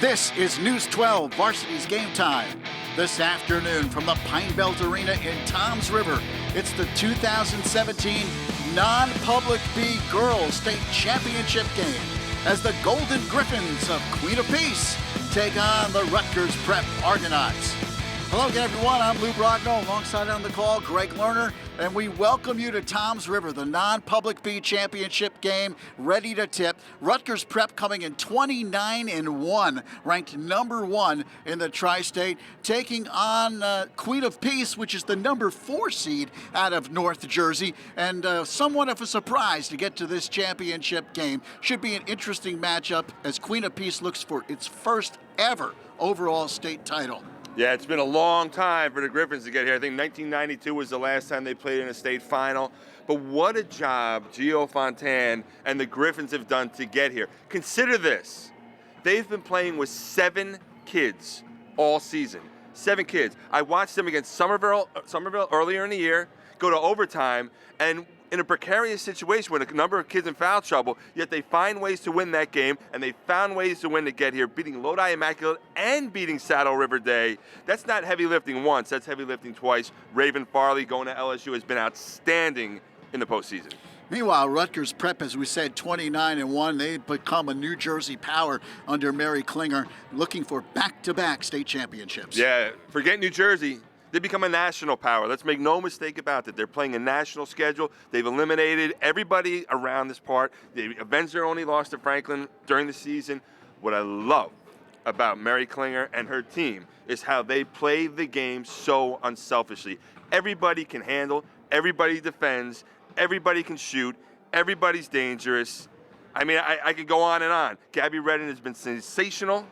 This is News 12 Varsity's Game Time. This afternoon from the Pine Belt Arena in Toms River, it's the 2017 non-public B Girls State Championship game as the Golden Griffins of Queen of Peace take on the Rutgers Prep Argonauts. Hello again, everyone. I'm Lou Brogno, alongside on the call, Greg Lerner, and we welcome you to Toms River, the non-public B championship game, ready to tip. Rutgers Prep coming in 29-1, ranked number 1 in the Tri-State, taking on Queen of Peace, which is the number 4 seed out of North Jersey, and somewhat of a surprise to get to this championship game. Should be an interesting matchup as Queen of Peace looks for its first ever overall state title. Yeah, it's been a long time for the Griffins to get here. I think 1992 was the last time they played in a state final. But what a job Gio Fontan and the Griffins have done to get here. Consider this. They've been playing with 7 kids all season. 7 kids. I watched them against Somerville earlier in the year, go to overtime, and in a precarious situation with a number of kids in foul trouble, yet they find ways to win that game, and they found ways to win to get here, beating Lodi Immaculate and beating Saddle River Day. That's not heavy lifting once, that's heavy lifting twice. Raven Farley going to LSU has been outstanding in the postseason. Meanwhile, Rutgers Prep, as we said, 29-1. They've become a New Jersey power under Mary Klinger, looking for back-to-back state championships. Yeah, forget New Jersey. They become a national power. Let's make no mistake about it. They're playing a national schedule. They've eliminated everybody around this part. They avenged their only loss to Franklin during the season. What I love about Mary Klinger and her team is how they play the game so unselfishly. Everybody can handle, everybody defends, everybody can shoot, everybody's dangerous. I mean, I could go on and on. Gabby Redden has been sensational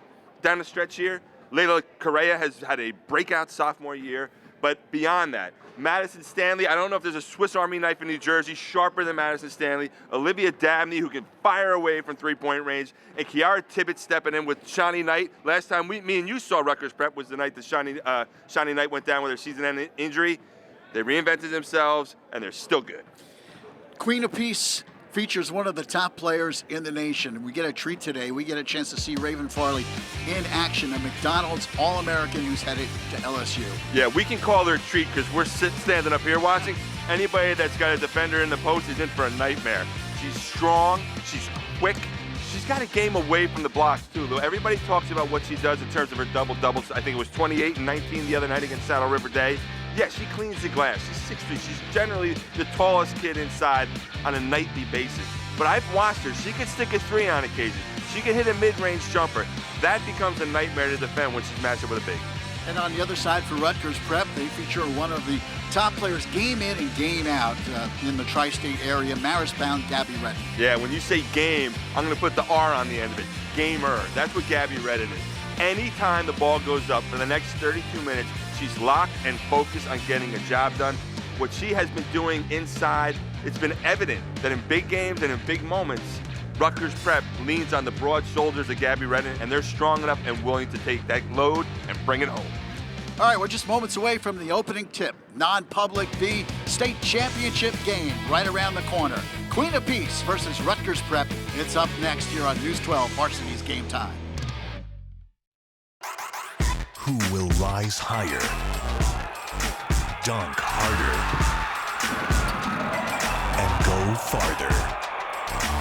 down the stretch here. Layla Correa has had a breakout sophomore year, but beyond that, Madison Stanley, I don't know if there's a Swiss Army knife in New Jersey sharper than Madison Stanley. Olivia Dabney, who can fire away from three-point range, and Kiara Tibbett stepping in with Shawnee Knight. Last time me and you saw Rutgers Prep was the night that Shawnee Knight went down with her season-ending injury. They reinvented themselves, and they're still good. Queen of Peace features one of the top players in the nation. We get a treat today. We get a chance to see Raven Farley in action, a McDonald's All-American who's headed to LSU. Yeah, we can call her a treat because we're standing up here watching. Anybody that's got a defender in the post is in for a nightmare. She's strong, she's quick, she's got a game away from the blocks too. Everybody talks about what she does in terms of her double-doubles. I think it was 28 and 19 the other night against Saddle River Day. Yeah, she cleans the glass. She's 6'3". She's generally the tallest kid inside on a nightly basis. But I've watched her. She can stick a 3 on occasion. She can hit a mid-range jumper. That becomes a nightmare to defend when she's matched up with a big. And on the other side for Rutgers Prep, they feature one of the top players game in and game out in the tri-state area, Marist-bound Gabby Redden. Yeah, when you say game, I'm going to put the R on the end of it. Gamer. That's what Gabby Redden is. Anytime the ball goes up for the next 32 minutes, she's locked and focused on getting a job done. What she has been doing inside, it's been evident that in big games and in big moments, Rutgers Prep leans on the broad shoulders of Gabby Redden, and they're strong enough and willing to take that load and bring it home. All right, we're just moments away from the opening tip. Non-public B state championship game right around the corner. Queen of Peace versus Rutgers Prep. It's up next here on News 12 Varsity's Game Time. Who will rise higher, dunk harder, and go farther?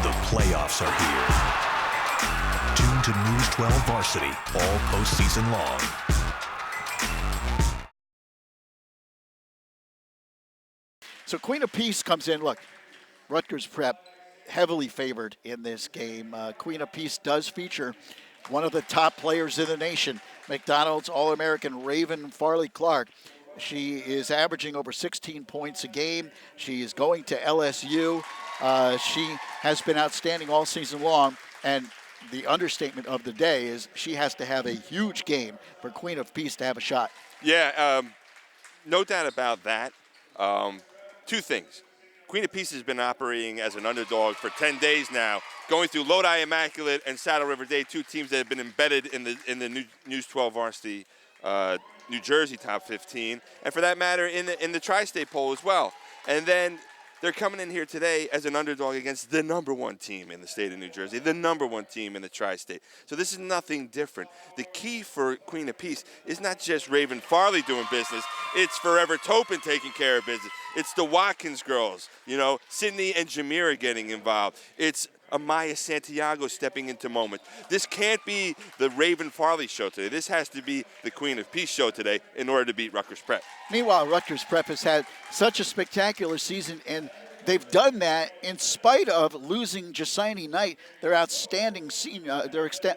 The playoffs are here. Tune to News 12 Varsity all postseason long. So Queen of Peace comes in. Look, Rutgers Prep heavily favored in this game. Queen of Peace does feature one of the top players in the nation, McDonald's All-American Raven Farley Clark. She is averaging over 16 points a game. She is going to LSU. She has been outstanding all season long, and the understatement of the day is she has to have a huge game for Queen of Peace to have a shot. Yeah, no doubt about that. 2 things. Queen of Peace has been operating as an underdog for 10 days now, going through Lodi Immaculate and Saddle River Day, 2 teams that have been embedded in the News 12 Varsity New Jersey top 15, and for that matter in the tri-state poll as well. And then they're coming in here today as an underdog against the #1 team in the state of New Jersey, the #1 team in the tri-state. So this is nothing different. The key for Queen of Peace is not just Raven Farley doing business. It's Forever Topin taking care of business. It's the Watkins girls, Sydney and Jamira getting involved. It's Amaya Santiago stepping into moment. This can't be the Raven Farley show today. This has to be the Queen of Peace show today in order to beat Rutgers Prep. Meanwhile, Rutgers Prep has had such a spectacular season, and they've done that in spite of losing Jasini Knight, their outstanding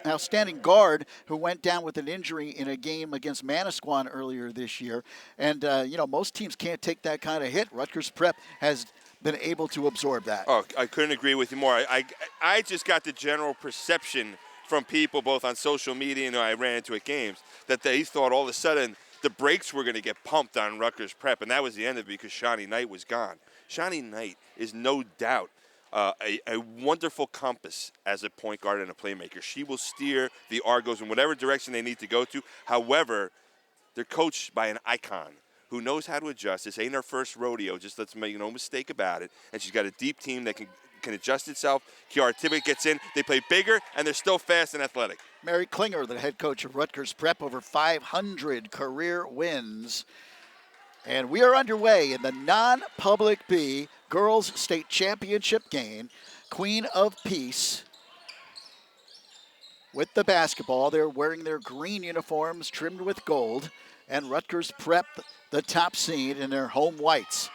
outstanding guard, who went down with an injury in a game against Manasquan earlier this year. And most teams can't take that kind of hit. Rutgers Prep has been able to absorb that. Oh, I couldn't agree with you more. I just got the general perception from people, both on social media and I ran into at games, that they thought all of a sudden the brakes were going to get pumped on Rutgers Prep, and that was the end of it because Shawnee Knight was gone. Shawnee Knight is no doubt a wonderful compass as a point guard and a playmaker. She will steer the Argos in whatever direction they need to go to. However, they're coached by an icon who knows how to adjust. This ain't her first rodeo, just let's make no mistake about it. And she's got a deep team that can adjust itself. Kiara Tibbett gets in. They play bigger, and they're still fast and athletic. Mary Klinger, the head coach of Rutgers Prep, over 500 career wins. And we are underway in the non-public B Girls State Championship game. Queen of Peace with the basketball. They're wearing their green uniforms trimmed with gold. And Rutgers Prep, the top seed, in their home whites.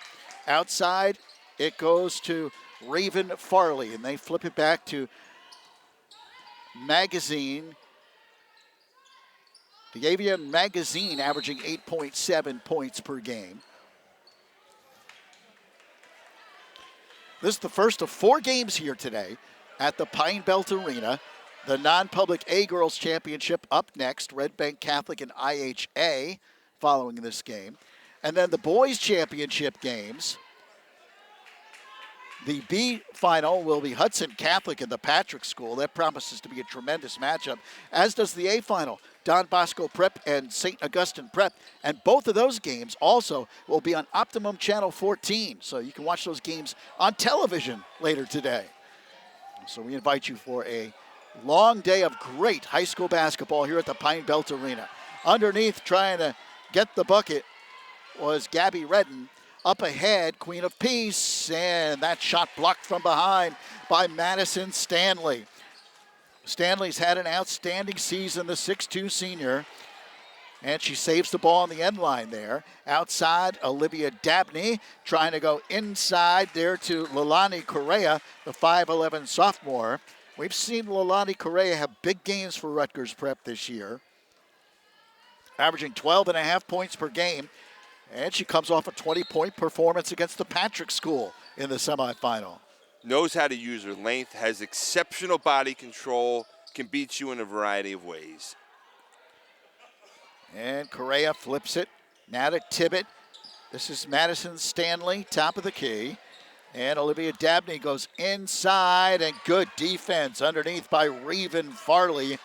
Outside, it goes to Raven Farley, and they flip it back to Magazine. The Avian Magazine averaging 8.7 points per game. This is the first of 4 games here today at the Pine Belt Arena. The non-public A Girls Championship up next, Red Bank Catholic and IHA following this game. And then the Boys Championship games. The B final will be Hudson Catholic and the Patrick School. That promises to be a tremendous matchup, as does the A final, Don Bosco Prep and St. Augustine Prep. And both of those games also will be on Optimum Channel 14, so you can watch those games on television later today. So we invite you for a long day of great high school basketball here at the Pine Belt Arena. Underneath, trying to get the bucket, was Gabby Redden. Up ahead, Queen of Peace, and that shot blocked from behind by Madison Stanley. Stanley's had an outstanding season, the 6'2 senior, and she saves the ball on the end line there. Outside, Olivia Dabney trying to go inside there to Lalani Correa, the 5'11 sophomore. We've seen Lalani Correa have big games for Rutgers Prep this year, averaging 12.5 points per game. And she comes off a 20-point performance against the Patrick School in the semifinal. Knows how to use her length, has exceptional body control, can beat you in a variety of ways. And Correa flips it. Now to Tibbett. This is Madison Stanley, top of the key. And Olivia Dabney goes inside, and good defense underneath by Raven Farley.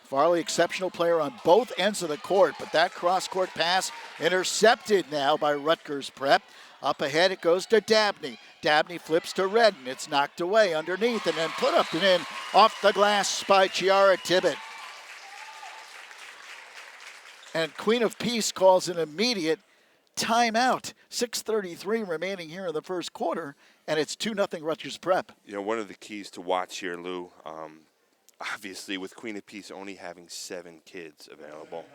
Farley, exceptional player on both ends of the court, but that cross-court pass intercepted now by Rutgers Prep. Up ahead, it goes to Dabney. Dabney flips to Redden. It's knocked away underneath and then put up and in off the glass by Chiara Tibbett. And Queen of Peace calls an immediate timeout. 6:33 remaining here in the first quarter, and it's 2-0 Rutgers Prep. One of the keys to watch here, Lou, obviously with Queen of Peace only having 7 kids available.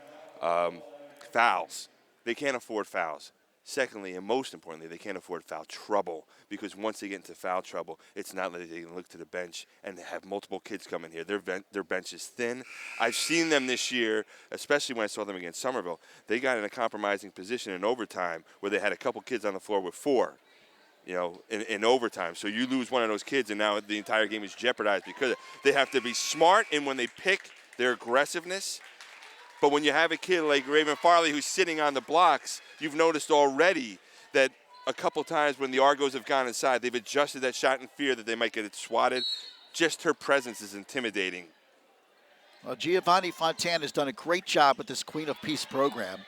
Fouls. They can't afford fouls. Secondly, and most importantly, they can't afford foul trouble, because once they get into foul trouble, it's not that they can look to the bench and have multiple kids come in here. Their bench is thin. I've seen them this year, especially when I saw them against Somerville. They got in a compromising position in overtime where they had a couple kids on the floor with 4. In overtime. So you lose one of those kids, and now the entire game is jeopardized because they have to be smart in when they pick their aggressiveness. But when you have a kid like Raven Farley who's sitting on the blocks, you've noticed already that a couple times when the Argos have gone inside, they've adjusted that shot in fear that they might get it swatted. Just her presence is intimidating. Well, Giovanni Fontan has done a great job with this Queen of Peace program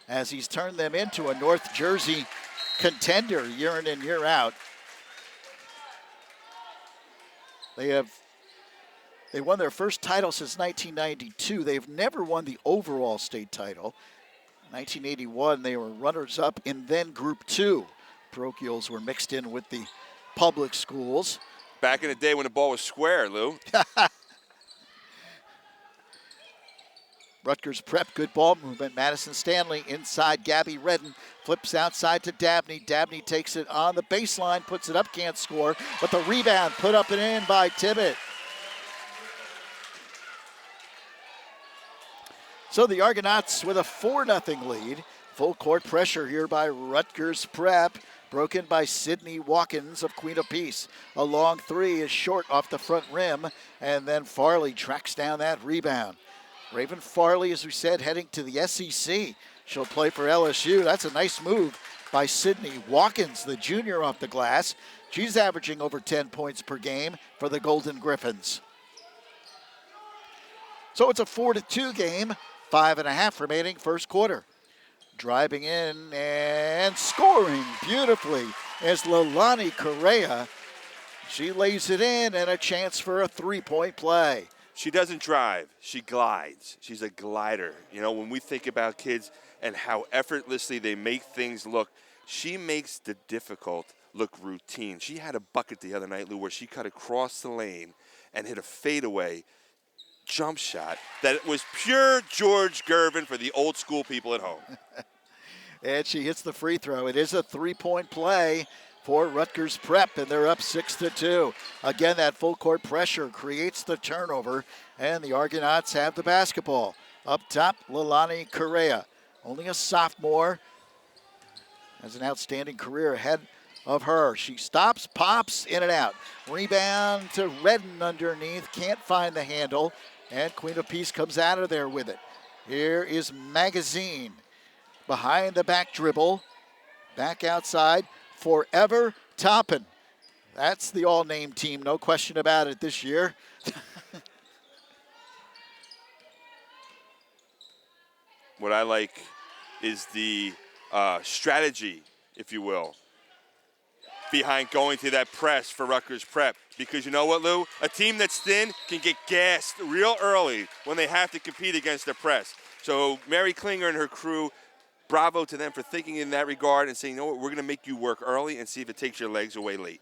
as he's turned them into a North Jersey contender year in and year out. They won their first title since 1992. They've never won the overall state title. 1981, they were runners-up in then Group 2. Parochials were mixed in with the public schools. Back in the day when the ball was square, Lou. Rutgers Prep, good ball movement. Madison Stanley inside. Gabby Redden flips outside to Dabney. Dabney takes it on the baseline, puts it up, can't score. But the rebound put up and in by Tibbet. So the Argonauts with a 4-0 lead. Full court pressure here by Rutgers Prep. Broken by Sydney Watkins of Queen of Peace. A long three is short off the front rim. And then Farley tracks down that rebound. Raven Farley, as we said, heading to the SEC. She'll play for LSU. That's a nice move by Sydney Watkins, the junior off the glass. She's averaging over 10 points per game for the Golden Griffins. So it's a 4-2 game. 5.5 remaining first quarter. Driving in and scoring beautifully is Leilani Correa. She lays it in and a chance for a three-point play. She doesn't drive, she glides. She's a glider. You know, when we think about kids and how effortlessly they make things look, she makes the difficult look routine. She had a bucket the other night, Lou, where she cut across the lane and hit a fadeaway jump shot that was pure George Gervin for the old school people at home. And she hits the free throw. It is a three-point play for Rutgers Prep, and they're up 6-2. Again, that full court pressure creates the turnover, and the Argonauts have the basketball. Up top, Leilani Correa, only a sophomore, has an outstanding career ahead of her. She stops, pops, in and out. Rebound to Redden underneath, can't find the handle, and Queen of Peace comes out of there with it. Here is Magazine. Behind the back dribble, back outside, Forever Toppin. That's the all-name team, no question about it this year. What I like is the strategy, if you will, behind going to that press for Rutgers Prep. Because you know what, Lou? A team that's thin can get gassed real early when they have to compete against the press. So Mary Klinger and her crew, bravo to them for thinking in that regard and saying, you know what, we're going to make you work early and see if it takes your legs away late.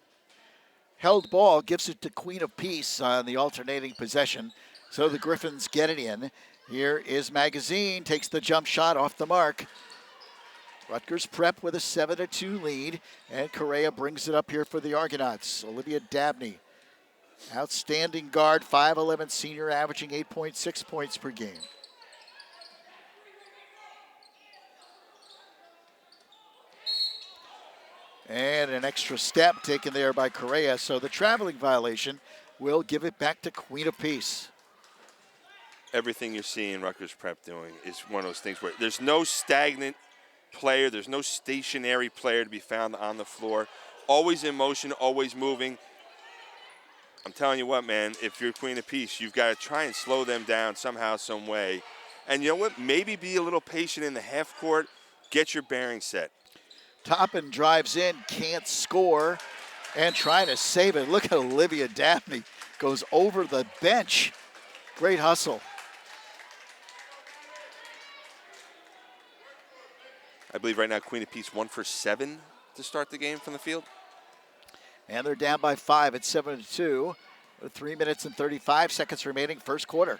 Held ball, gives it to Queen of Peace on the alternating possession. So the Griffins get it in. Here is Magazine, takes the jump shot off the mark. Rutgers Prep with a 7-2 lead, and Correa brings it up here for the Argonauts. Olivia Dabney, outstanding guard, 5'11", senior, averaging 8.6 points per game. And an extra step taken there by Correa, so the traveling violation will give it back to Queen of Peace. Everything you're seeing Rutgers Prep doing is one of those things where there's no stagnant player, there's no stationary player to be found on the floor. Always in motion, always moving. I'm telling you what, man, if you're Queen of Peace, you've got to try and slow them down somehow, some way. And you know what? Maybe be a little patient in the half court, get your bearings set. Toppin drives in, can't score, and trying to save it. Look at Olivia Dabney, goes over the bench. Great hustle. I believe right now Queen of Peace 1 for 7 to start the game from the field. And they're down by 5 at 7-2. 3 minutes and 35 seconds remaining, first quarter.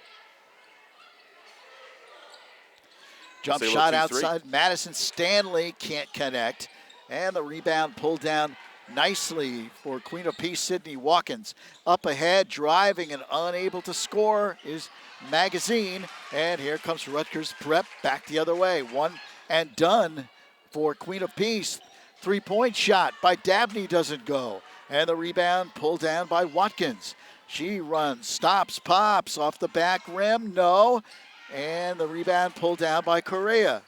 Jump shot outside. Madison Stanley can't connect. And the rebound pulled down nicely for Queen of Peace, Sydney Watkins. Up ahead, driving and unable to score is Magazine. And here comes Rutgers Prep back the other way. One and done for Queen of Peace. Three-point shot by Dabney doesn't go. And the rebound pulled down by Watkins. She runs, stops, pops off the back rim. No. And the rebound pulled down by Correa.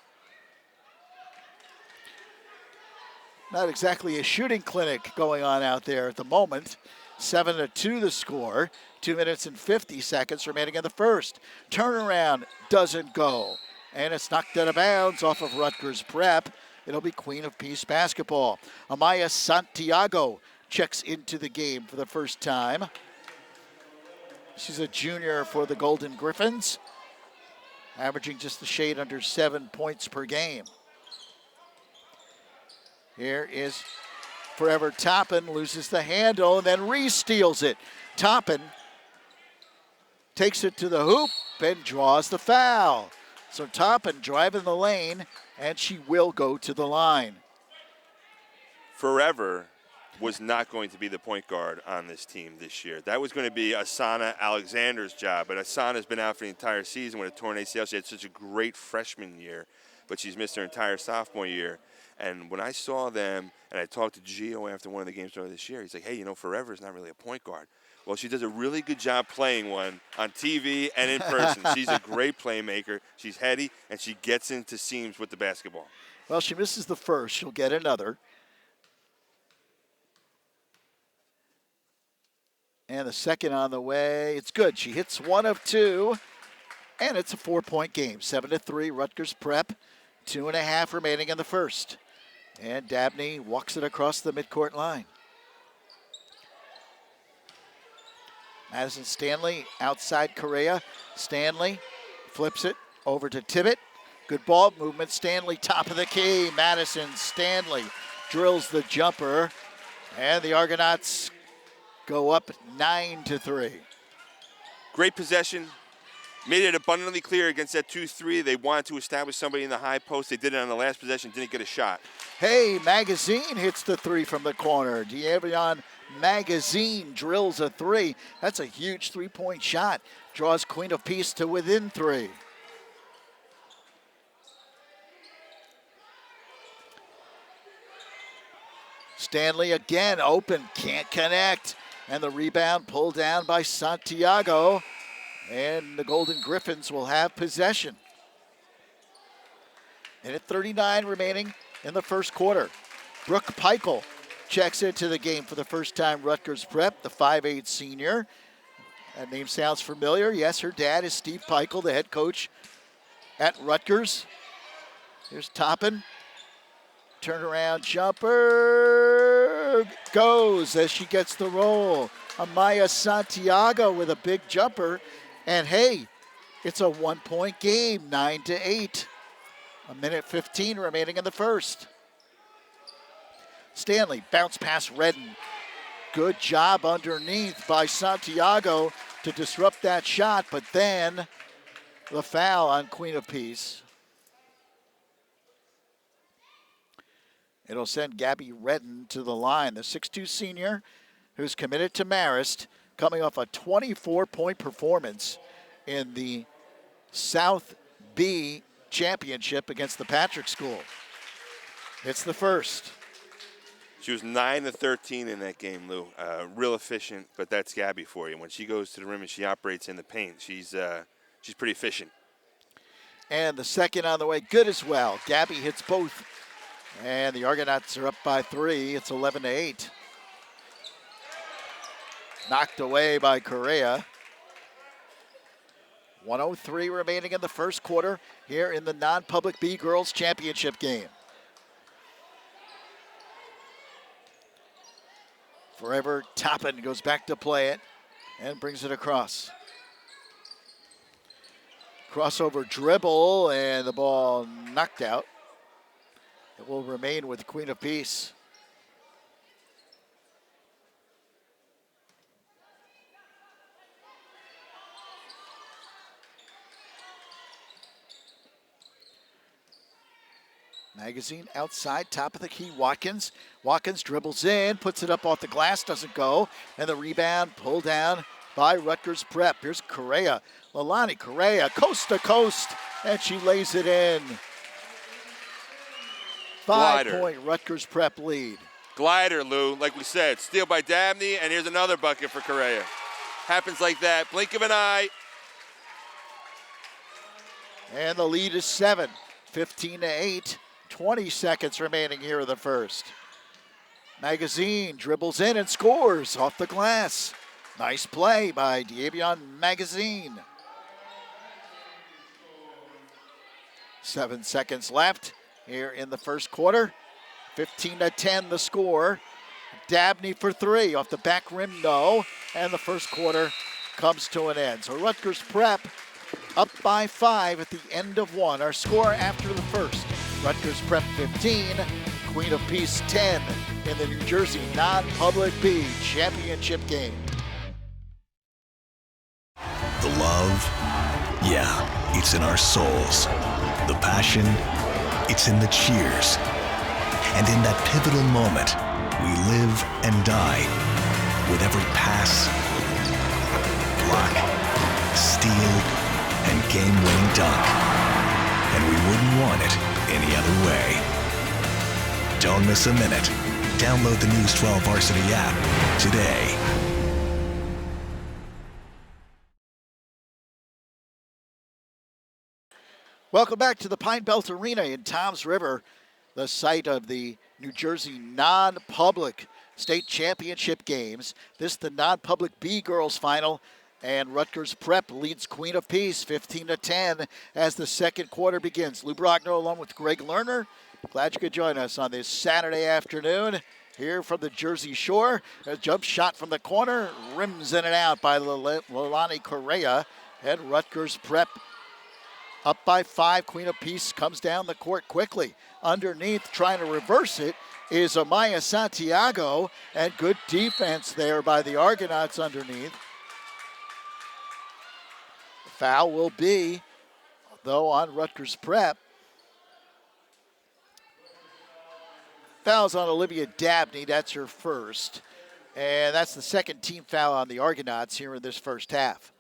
Not exactly a shooting clinic going on out there at the moment. 7-2 the score. 2 minutes and 50 seconds remaining in the first. Turnaround doesn't go. And it's knocked out of bounds off of Rutgers Prep. it'll be Queen of Peace basketball. Amaya Santiago checks into the game for the first time. She's a junior for the Golden Griffins, averaging just a shade under 7 points per game. Here is Forever Toppin, loses the handle, and then re-steals it. Toppin takes it to the hoop and draws the foul. So Toppin driving the lane, and she will go to the line. Forever was not going to be the point guard on this team this year. That was going to be Asana Alexander's job, but Asana's been out for the entire season with a torn ACL. She had such a great freshman year, but she's missed her entire sophomore year. And when I saw them, and I talked to Gio after one of the games earlier this year, he's like, hey, Forever is not really a point guard. Well, she does a really good job playing one on TV and in person. She's a great playmaker. She's heady, and she gets into seams with the basketball. Well, she misses the first. She'll get another. And the second on the way. It's good. She hits 1 of 2, and it's a 4-point game. 7-3, Rutgers Prep. 2.5 remaining in the first. And Dabney walks it across the midcourt line. Madison Stanley outside Correa. Stanley flips it over to Tibbet. Good ball movement. Stanley top of the key. Madison Stanley drills the jumper. And the Argonauts go up 9-3. Great possession. Made it abundantly clear against that 2-3. They wanted to establish somebody in the high post. They did it on the last possession, didn't get a shot. Hey, Magazine hits the 3 from the corner. D'Avion Magazine drills a 3. That's a huge 3-point shot. Draws Queen of Peace to within 3. Stanley again open, can't connect. And the rebound pulled down by Santiago. And the Golden Griffins will have possession. And at 39 remaining in the first quarter, Brooke Peichel checks into the game for the first time. Rutgers Prep, the 5'8 senior. That name sounds familiar. Yes, her dad is Steve Peichel, the head coach at Rutgers. Here's Toppin. Turnaround jumper goes as she gets the roll. Amaya Santiago with a big jumper. And hey, it's a 1-point game, 9-8. 1:15 remaining in the first. Stanley bounce pass Redden. Good job underneath by Santiago to disrupt that shot, but then the foul on Queen of Peace. It'll send Gabby Redden to the line, the 6'2 senior who's committed to Marist, coming off a 24-point performance in the South B championship against the Patrick School. It's the first. She was 9-13 in that game, Lou. Real efficient, but that's Gabby for you. When she goes to the rim and she operates in the paint, she's pretty efficient. And the second on the way, good as well. Gabby hits both. And the Argonauts are up by 3. It's 11-8. Knocked away by Correa. 1:03 remaining in the first quarter here in the non-public B Girls Championship game. Forever Toppin goes back to play it and brings it across. Crossover dribble and the ball knocked out. It will remain with Queen of Peace. Magazine outside, top of the key, Watkins. Watkins dribbles in, puts it up off the glass, doesn't go. And the rebound pulled down by Rutgers Prep. Here's Correa. Leilani Correa, coast to coast, and she lays it in. 5-point Rutgers Prep lead. Glider, Lou, like we said. Steal by Dabney, and here's another bucket for Correa. Happens like that, blink of an eye. And the lead is 7, 15-8. 20 seconds remaining here in the first. Magazine dribbles in and scores off the glass. Nice play by D'Avion Magazine. 7 seconds left. here in the first quarter. 15-10 the score. Dabney for three off the back rim, no. And the first quarter comes to an end. So Rutgers Prep up by 5 at the end of one. Our score after the first. Rutgers Prep 15, Queen of Peace 10 in the New Jersey non-public B championship game. The love, yeah, it's in our souls. The passion, it's in the cheers. And in that pivotal moment, we live and die with every pass, block, steal, and game-winning dunk. And we wouldn't want it any other way. Don't miss a minute. Download the News 12 Varsity app today. Welcome back to the Pine Belt Arena in Toms River, the site of the New Jersey non-public state championship games. This the non-public B girls final, and Rutgers Prep leads Queen of Peace 15-10 as the second quarter begins. Lou Brockner along with Greg Lerner. Glad you could join us on this Saturday afternoon here from the Jersey Shore. A jump shot from the corner, rims in and out by Leilani Correa, and Rutgers Prep up by 5. Queen of Peace comes down the court quickly. Underneath, trying to reverse it, is Amaya Santiago, and good defense there by the Argonauts underneath. The foul will be, though, on Rutgers Prep. Foul's on Olivia Dabney, that's her first. And that's the second team foul on the Argonauts here in this first half.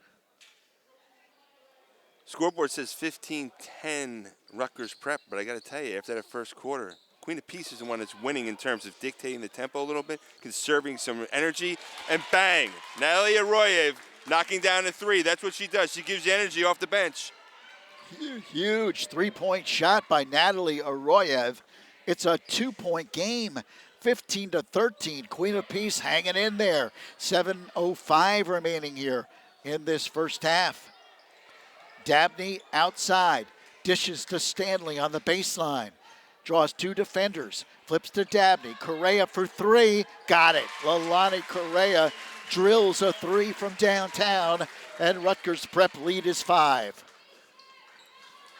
Scoreboard says 15-10 Rutgers Prep, but I got to tell you, after that first quarter, Queen of Peace is the one that's winning in terms of dictating the tempo a little bit, conserving some energy, and bang, Natalie Arroyev knocking down a three. That's what she does. She gives you energy off the bench. Huge three-point shot by Natalie Arroyev. It's a 2-point game, 15-13. Queen of Peace hanging in there. 7:05 remaining here in this first half. Dabney outside, dishes to Stanley on the baseline. Draws two defenders, flips to Dabney. Correa for three, got it. Leilani Correa drills a three from downtown, and Rutgers Prep lead is 5.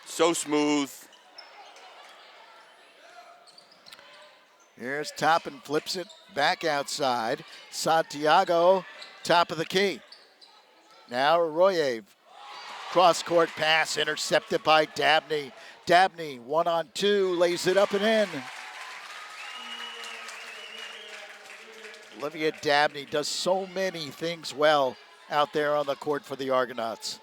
So smooth. Here's Toppin, flips it back outside. Santiago, top of the key. Now Arroyev. Cross-court pass intercepted by Dabney. Dabney, 1-on-2, lays it up and in. Olivia Dabney does so many things well out there on the court for the Argonauts.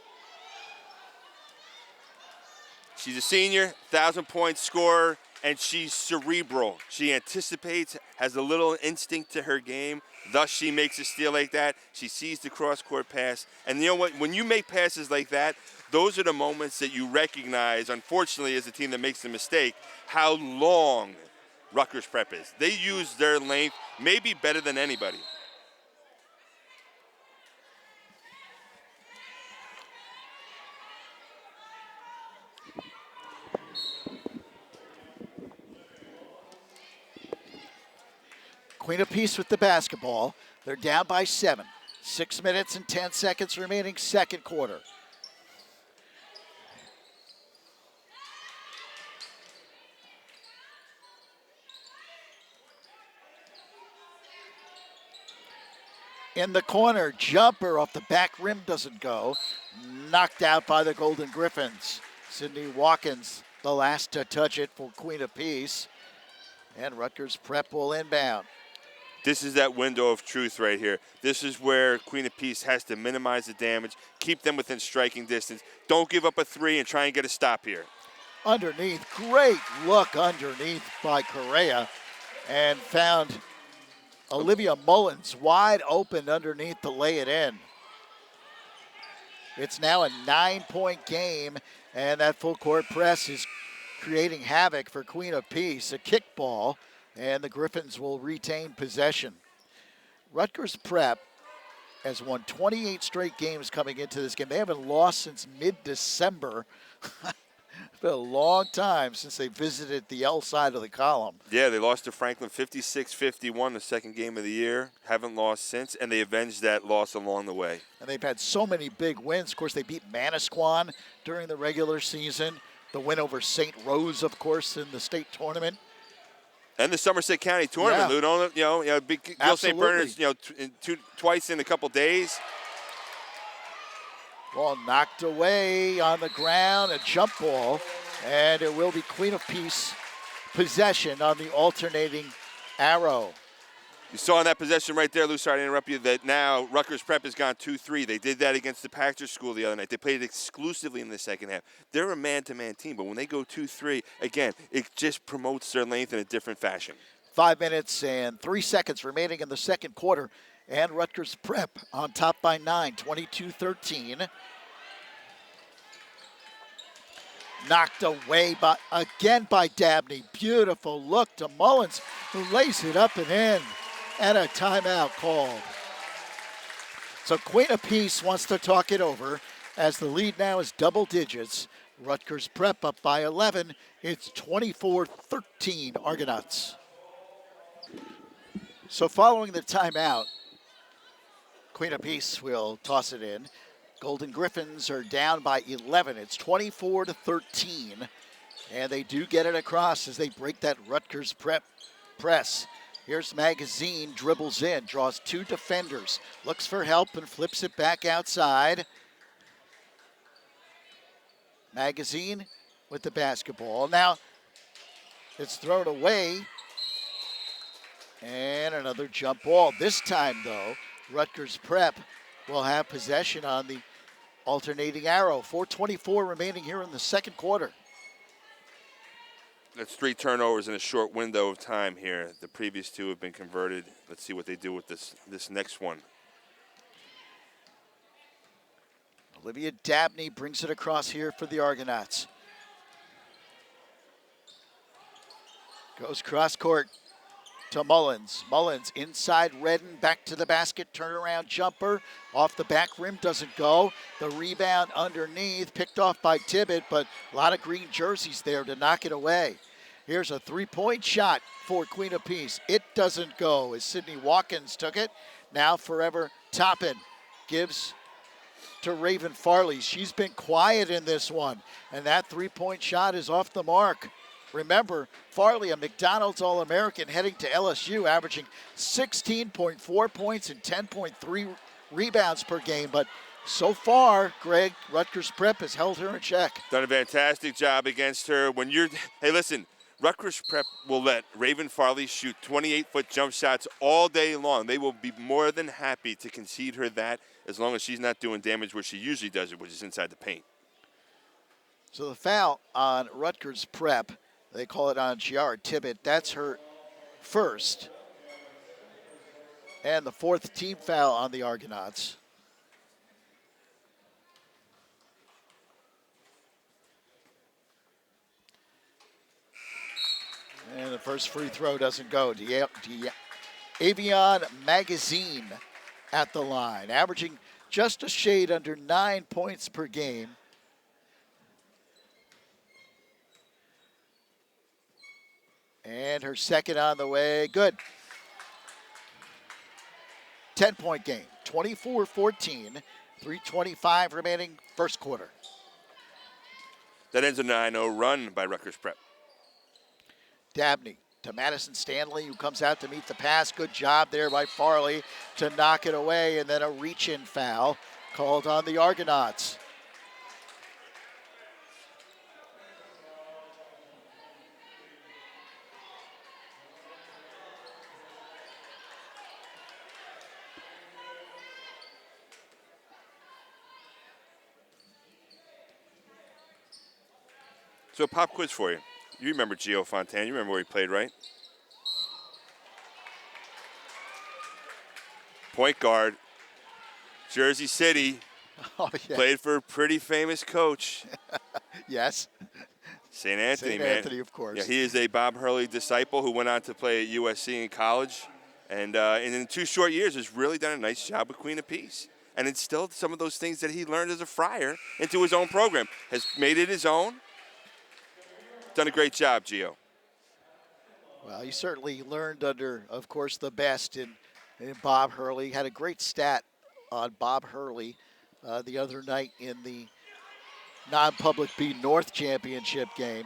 She's a senior, 1,000-point scorer, and she's cerebral. She anticipates, has a little instinct to her game. Thus, she makes a steal like that. She sees the cross-court pass. And you know what? When you make passes like that, those are the moments that you recognize, unfortunately, as a team that makes the mistake, how long Rutgers Prep is. They use their length maybe better than anybody. Queen of Peace with the basketball. They're down by 7. 6 minutes and 10 seconds remaining, second quarter. In the corner, jumper off the back rim doesn't go. Knocked out by the Golden Griffins. Sydney Watkins, the last to touch it for Queen of Peace. And Rutgers Prep will inbound. This is that window of truth right here. This is where Queen of Peace has to minimize the damage, keep them within striking distance. Don't give up a three and try and get a stop here. Underneath, great look underneath by Correa, and found Olivia Mullins wide open underneath to lay it in. It's now a 9-point game, and that full court press is creating havoc for Queen of Peace. A kickball, and the Griffins will retain possession. Rutgers Prep has won 28 straight games coming into this game. They haven't lost since mid-December. been a long time since they visited the L side of the column. Yeah, they lost to Franklin 56-51 the second game of the year. Haven't lost since, and they avenged that loss along the way. And they've had so many big wins. Of course, they beat Manasquan during the regular season. The win over St. Rose, of course, in the state tournament. And the Somerset County tournament, Yeah. Lou. Big Gil St. Bernard's, twice in a couple days. Ball knocked away on the ground, a jump ball, and it will be Queen of Peace possession on the alternating arrow. You saw in that possession right there, Lou, sorry to interrupt you, that now Rutgers Prep has gone 2-3. They did that against the Paxter School the other night. They played it exclusively in the second half. They're a man-to-man team, but when they go 2-3, again, it just promotes their length in a different fashion. 5 minutes and 3 seconds remaining in the second quarter. And Rutgers Prep on top by 9, 22-13. Knocked away again by Dabney. Beautiful look to Mullins, who lays it up and in. And a timeout called. So Queen of Peace wants to talk it over as the lead now is double digits. Rutgers Prep up by 11. It's 24-13 Argonauts. So following the timeout, Queen of Peace will toss it in. Golden Griffins are down by 11. It's 24-13. And they do get it across as they break that Rutgers Prep press. Here's Magazine, dribbles in, draws two defenders, looks for help and flips it back outside. Magazine with the basketball. Now it's thrown away. And another jump ball. This time, though, Rutgers Prep will have possession on the alternating arrow. 4:24 remaining here in the second quarter. That's 3 turnovers in a short window of time here. The previous 2 have been converted. Let's see what they do with this next one. Olivia Dabney brings it across here for the Argonauts. Goes cross court to Mullins. Mullins inside Redden, back to the basket, turnaround jumper. Off the back rim, doesn't go. The rebound underneath, picked off by Tibbet, but a lot of green jerseys there to knock it away. Here's a three-point shot for Queen of Peace. It doesn't go as Sydney Watkins took it. Now Forever Toppin gives to Raven Farley. She's been quiet in this one, and that three-point shot is off the mark. Remember, Farley, a McDonald's All-American, heading to LSU, averaging 16.4 points and 10.3 rebounds per game. But so far, Greg, Rutgers Prep has held her in check. Done a fantastic job against her. Hey, listen, Rutgers Prep will let Raven Farley shoot 28-foot jump shots all day long. They will be more than happy to concede her that as long as she's not doing damage where she usually does it, which is inside the paint. So the foul on Rutgers Prep, they call it on Chiara Tibbet. That's her first. And the fourth team foul on the Argonauts. And the first free throw doesn't go. Avion Magazine at the line, averaging just a shade under 9 points per game. And her second on the way. Good. 10-point game. 24-14. 3:25 remaining first quarter. That ends a 9-0 run by Rutgers Prep. Dabney to Madison Stanley, who comes out to meet the pass. Good job there by Farley to knock it away. And then a reach-in foul called on the Argonauts. So pop quiz for you. You remember Gio Fontaine. You remember where he played, right? Point guard, Jersey City. Oh, yeah. Played for a pretty famous coach. Yes. St. Anthony, St. man. Anthony, of course. Yeah, he is a Bob Hurley disciple who went on to play at USC in college. And in 2 short years has really done a nice job with Queen of Peace. And instilled some of those things that he learned as a Friar into his own program. Has made it his own. Done a great job, Gio. Well, he certainly learned under, of course, the best in Bob Hurley. Had a great stat on Bob Hurley the other night in the non-public B North Championship game.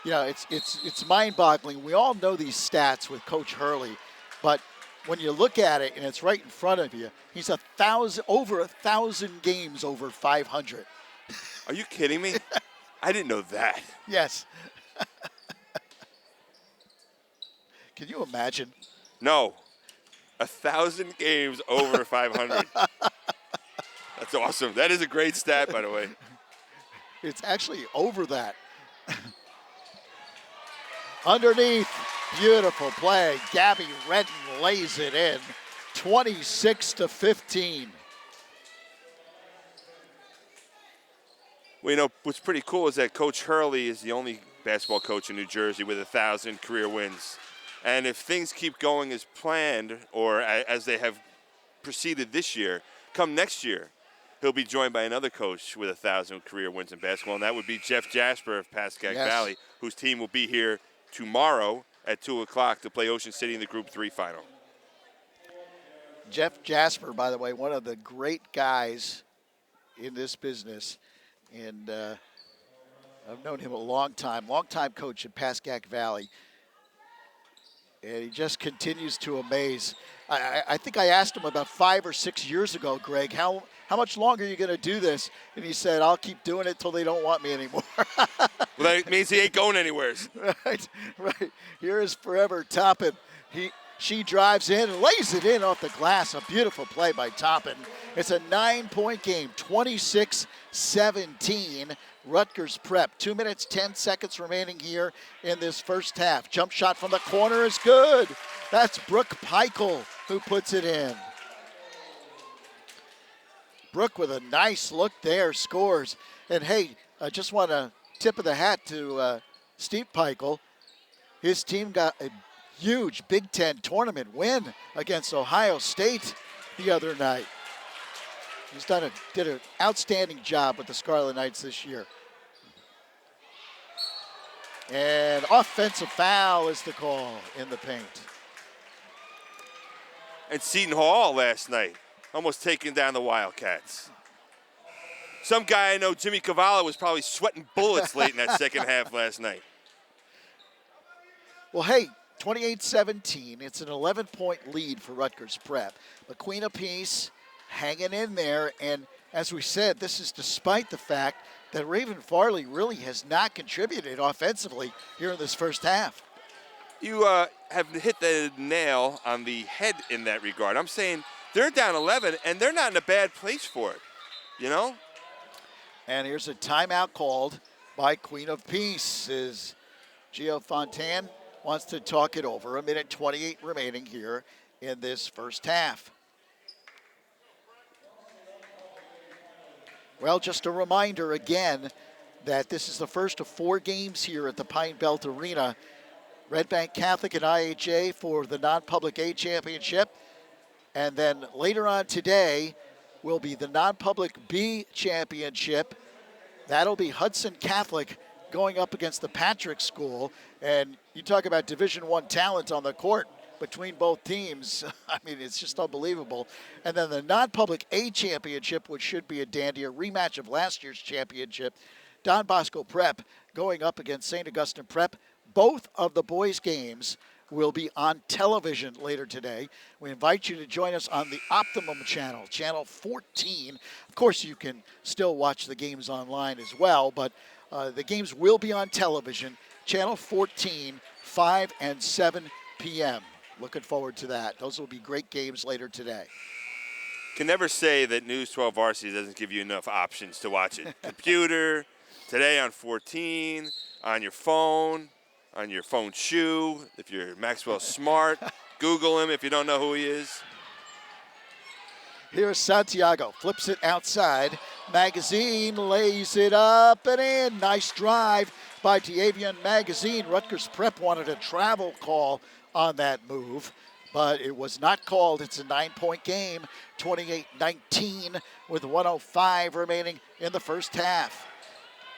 You know, it's mind-boggling. We all know these stats with Coach Hurley, but when you look at it and it's right in front of you, he's over 1,000 games over 500. Are you kidding me? I didn't know that. Yes. Can you imagine? No. 1,000 games over 500. That's awesome. That is a great stat, by the way. It's actually over that. Underneath, beautiful play. Gabby Redden lays it in, 26-15. Well, you know, what's pretty cool is that Coach Hurley is the only basketball coach in New Jersey with 1,000 career wins. And if things keep going as planned or as they have proceeded this year, come next year, he'll be joined by another coach with 1,000 career wins in basketball, and that would be Jeff Jasper of Pascack Valley, whose team will be here tomorrow at 2 o'clock to play Ocean City in the Group 3 final. Jeff Jasper, by the way, one of the great guys in this business, and I've known him a long time coach at Pascack Valley. And he just continues to amaze. I think I asked him about 5 or 6 years ago, Greg, how much longer are you going to do this? And he said, I'll keep doing it till they don't want me anymore. Well, that means he ain't going anywhere. Right. Here is forever Toppin. She drives in and lays it in off the glass. A beautiful play by Toppin. It's a 9-point game, 26-17. Rutgers Prep. 2 minutes, 10 seconds remaining here in this first half. Jump shot from the corner is good. That's Brooke Peichel who puts it in. Brooke with a nice look there, scores. And hey, I just want a tip of the hat to Steve Peichel. His team got a huge Big Ten tournament win against Ohio State the other night. He's did an outstanding job with the Scarlet Knights this year. And offensive foul is the call in the paint. And Seton Hall last night, almost taking down the Wildcats. Some guy I know, Jimmy Cavallo, was probably sweating bullets late in that second half last night. Well, hey, 28-17. It's an 11-point lead for Rutgers Prep. But Queen of Peace hanging in there. And as we said, this is despite the fact that Raven Farley really has not contributed offensively here in this first half. You have hit the nail on the head in that regard. I'm saying they're down 11, and they're not in a bad place for it, you know? And here's a timeout called by Queen of Peace as Gio Fontaine wants to talk it over. 1:28 remaining here in this first half. Well, just a reminder again that this is the first of 4 games here at the Pine Belt Arena. Red Bank Catholic and IHA for the non-public A championship. And then later on today will be the non-public B championship. That'll be Hudson Catholic going up against the Patrick School. And you talk about Division I talent on the court between both teams. I mean, it's just unbelievable. And then the non-public A championship, which should be a dandy, a rematch of last year's championship. Don Bosco Prep going up against St. Augustine Prep. Both of the boys' games will be on television later today. We invite you to join us on the Optimum channel, channel 14. Of course, you can still watch the games online as well, but the games will be on television, channel 14, 5 and 7 p.m. Looking forward to that. Those will be great games later today. Can never say that News 12 Varsity doesn't give you enough options to watch it. Computer, today on 14, on your phone shoe, if you're Maxwell Smart. Google him if you don't know who he is. Here's Santiago, flips it outside. Magazine lays it up and in. Nice drive by Diavian Magazine. Rutgers Prep wanted a travel call on that move, but it was not called. It's a 9-point game, 28-19 with 1:05 remaining in the first half.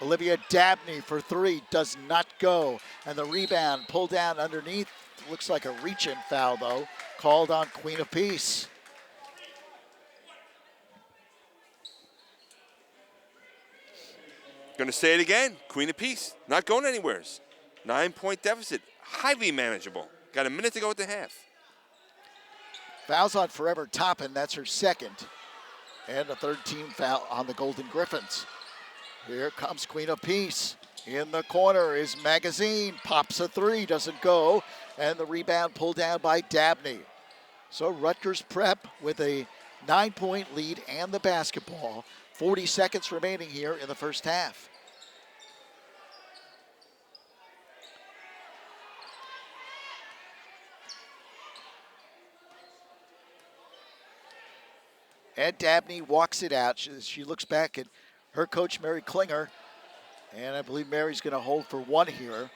Olivia Dabney for three, does not go. And the rebound pulled down underneath. Looks like a reach-in foul, though, called on Queen of Peace. Going to say it again. Queen of Peace, not going anywhere. 9-point deficit, highly manageable. Got a minute to go at the half. Fouls on Forever Toppin, that's her second. And a third team foul on the Golden Griffins. Here comes Queen of Peace. In the corner is Magazine, pops a three, doesn't go. And the rebound pulled down by Dabney. So Rutgers Prep with a 9-point lead and the basketball. 40 seconds remaining here in the first half. And Dabney walks it out. She looks back at her coach, Mary Klinger. And I believe Mary's going to hold for one here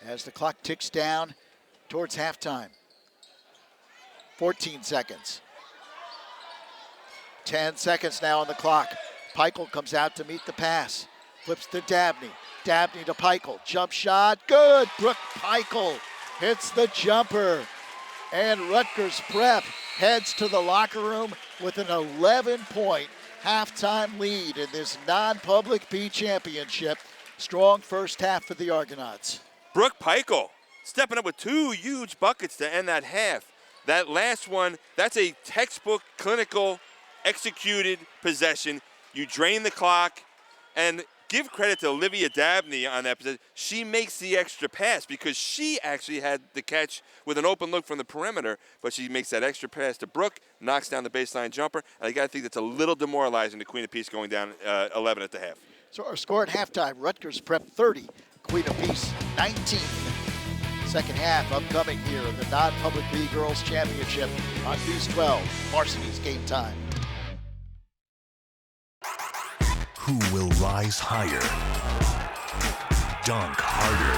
as the clock ticks down towards halftime. 14 seconds. 10 seconds now on the clock. Peichel comes out to meet the pass. Flips to Dabney. Dabney to Peichel. Jump shot. Good. Brooke Peichel hits the jumper. And Rutgers Prep heads to the locker room with an 11-point halftime lead in this non-public B championship. Strong first half for the Argonauts. Brooke Peichel stepping up with two huge buckets to end that half. That last one, that's a textbook, clinical, executed possession. You drain the clock, and give credit to Olivia Dabney on that possession. She makes the extra pass because she actually had the catch with an open look from the perimeter, but she makes that extra pass to Brooke, knocks down the baseline jumper, and I got to think that's a little demoralizing to Queen of Peace going down 11 at the half. So our score at halftime, Rutgers Prep 30, Queen of Peace 19. Second half upcoming here in the non-public B Girls Championship on News 12, Varsity's Game Time. Who will rise higher, dunk harder,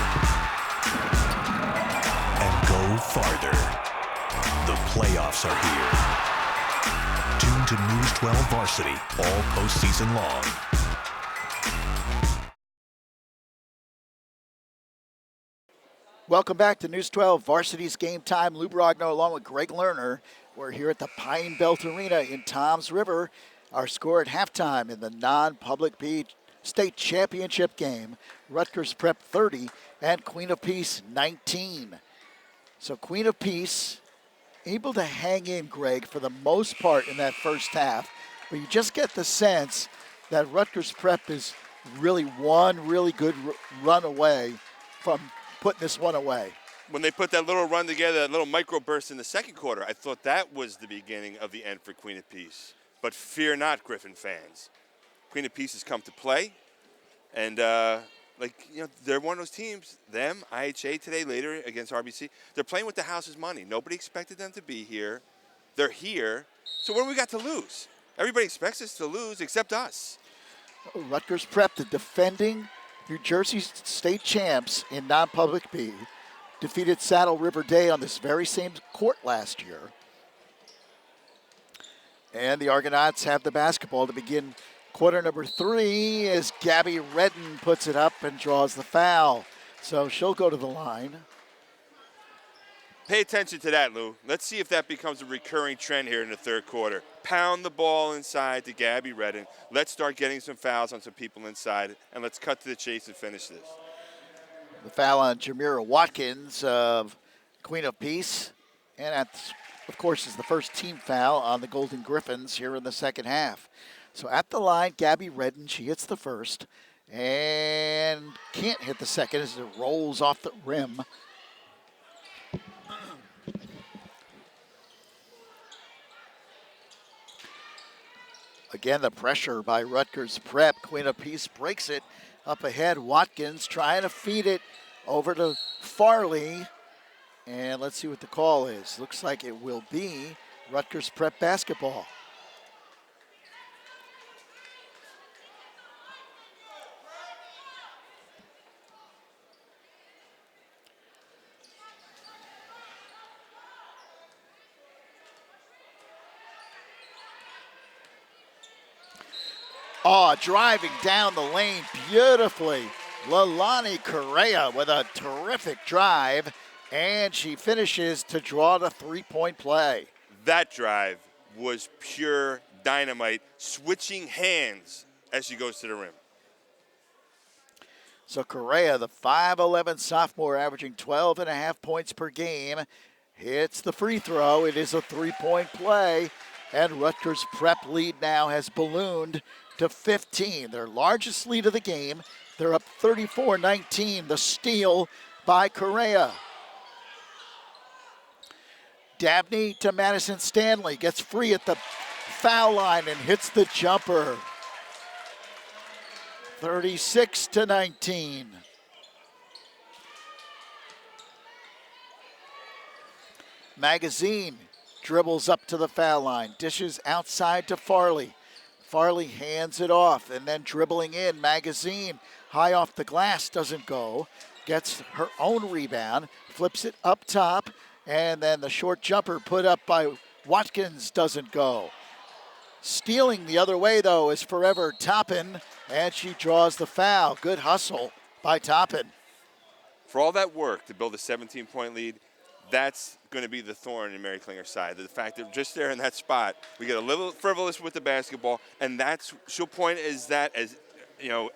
and go farther? The playoffs are here. Tune to News 12 Varsity all postseason long. Welcome back to News 12, Varsity's Game Time. Lou Brogno along with Greg Lerner. We're here at the Pine Belt Arena in Toms River. Our score at halftime in the non-public B state championship game, Rutgers Prep 30 and Queen of Peace 19. So Queen of Peace able to hang in, Greg, for the most part in that first half, but you just get the sense that Rutgers Prep is really one really good run away from putting this one away. When they put that little run together, that little microburst in the second quarter, I thought that was the beginning of the end for Queen of Peace. But fear not, Griffin fans. Queen of Peace has come to play. And, they're one of those teams, them, IHA today, later against RBC, they're playing with the house's money. Nobody expected them to be here. They're here. So what do we got to lose? Everybody expects us to lose except us. Rutgers Prep, the defending New Jersey state champs in non-public B, defeated Saddle River Day on this very same court last year. And the Argonauts have the basketball to begin quarter number 3 as Gabby Redden puts it up and draws the foul. So she'll go to the line. Pay attention to that, Lou. Let's see if that becomes a recurring trend here in the third quarter. Pound the ball inside to Gabby Redden. Let's start getting some fouls on some people inside, and let's cut to the chase and finish this. The foul on Jamira Watkins of Queen of Peace. And that's, of course, is the first team foul on the Golden Griffins here in the second half. So at the line, Gabby Redden, she hits the first and can't hit the second as it rolls off the rim. Again, the pressure by Rutgers Prep. Queen of Peace breaks it up ahead. Watkins trying to feed it over to Farley. And let's see what the call is. Looks like it will be Rutgers Prep basketball. Oh, driving down the lane beautifully. Leilani Correa with a terrific drive, and she finishes to draw the three-point play. That drive was pure dynamite, switching hands as she goes to the rim. So Correa, the 5'11 sophomore, averaging 12.5 points per game, hits the free throw. It is a three-point play, and Rutgers Prep lead now has ballooned to 15, their largest lead of the game. They're up 34-19, the steal by Correa. Dabney to Madison Stanley, gets free at the foul line and hits the jumper. 36-19. Magazine dribbles up to the foul line, dishes outside to Farley. Farley hands it off, and then dribbling in, Magazine high off the glass, doesn't go. Gets her own rebound, flips it up top, and then the short jumper put up by Watkins doesn't go. Stealing the other way, though, is Forever Toppin, and she draws the foul. Good hustle by Toppin. For all that work to build a 17-point lead, that's going to be the thorn in Mary Klinger's side. The fact that just there in that spot, we get a little frivolous with the basketball, and she'll point as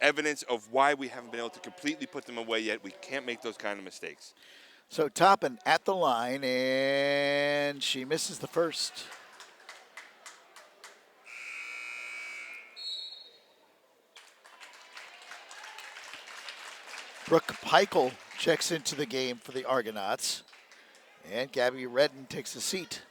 evidence of why we haven't been able to completely put them away yet. We can't make those kind of mistakes. So Toppin at the line, and she misses the first. Brooke Peichel checks into the game for the Argonauts. And Gabby Redden takes a seat.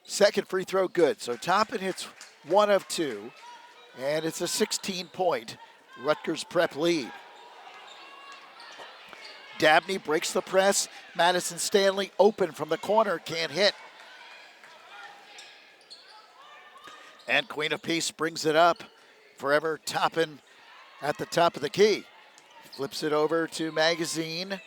Second free throw good. So Toppin hits one of two. And it's a 16-point Rutgers Prep lead. Dabney breaks the press. Madison Stanley open from the corner, can't hit. And Queen of Peace brings it up. Forever Toppin at the top of the key. Flips it over to Magazine.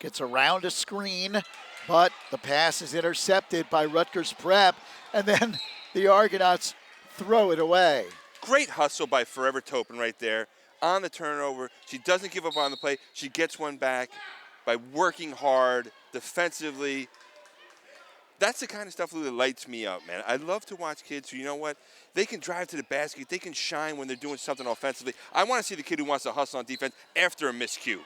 Gets around a screen, but the pass is intercepted by Rutgers Prep. And then the Argonauts throw it away. Great hustle by Forever Toppin right there on the turnover. She doesn't give up on the play. She gets one back by working hard defensively. That's the kind of stuff that lights me up, man. I love to watch kids who, you know what, they can drive to the basket. They can shine when they're doing something offensively. I want to see the kid who wants to hustle on defense after a miscue.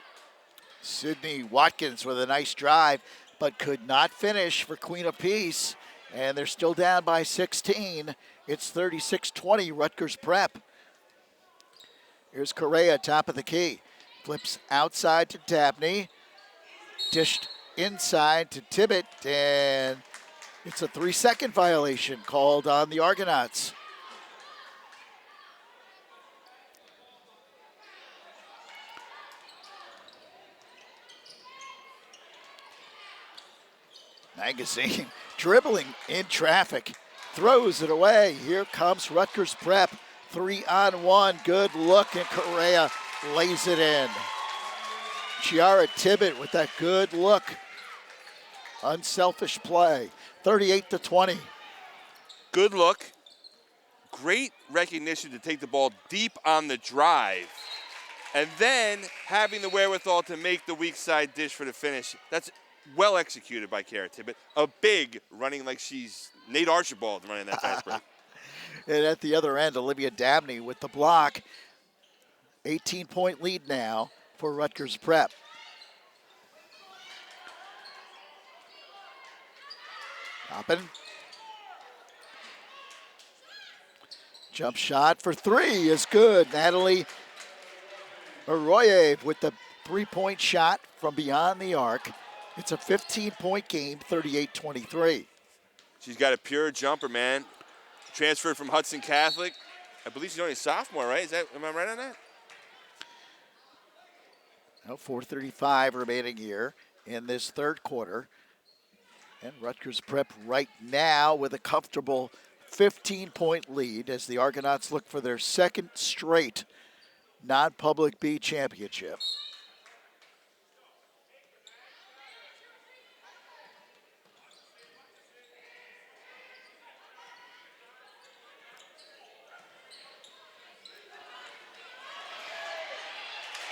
Sydney Watkins with a nice drive, but could not finish for Queen of Peace. And they're still down by 16. It's 36-20, Rutgers Prep. Here's Correa, top of the key. Flips outside to Dabney. Dished inside to Tibbet, and it's a 3-second violation called on the Argonauts. Magazine dribbling in traffic, throws it away. Here comes Rutgers Prep. 3-on-1, good look, and Correa lays it in. Chiara Tibbet with that good look. Unselfish play. 38-20. Good look. Great recognition to take the ball deep on the drive. And then having the wherewithal to make the weak side dish for the finish. That's well executed by Chiara Tibbet. A big running like she's Nate Archibald running that fast break. And at the other end, Olivia Dabney with the block. 18-point lead now for Rutgers Prep. Toppin. Jump shot for three is good. Natalie Arroyo with the three-point shot from beyond the arc. It's a 15-point game, 38-23. She's got a pure jumper, man. Transferred from Hudson Catholic. I believe she's only a sophomore, right? Am I right on that? Now 4:35 remaining here in this third quarter. And Rutgers Prep right now with a comfortable 15-point lead as the Argonauts look for their second straight non-public B championship.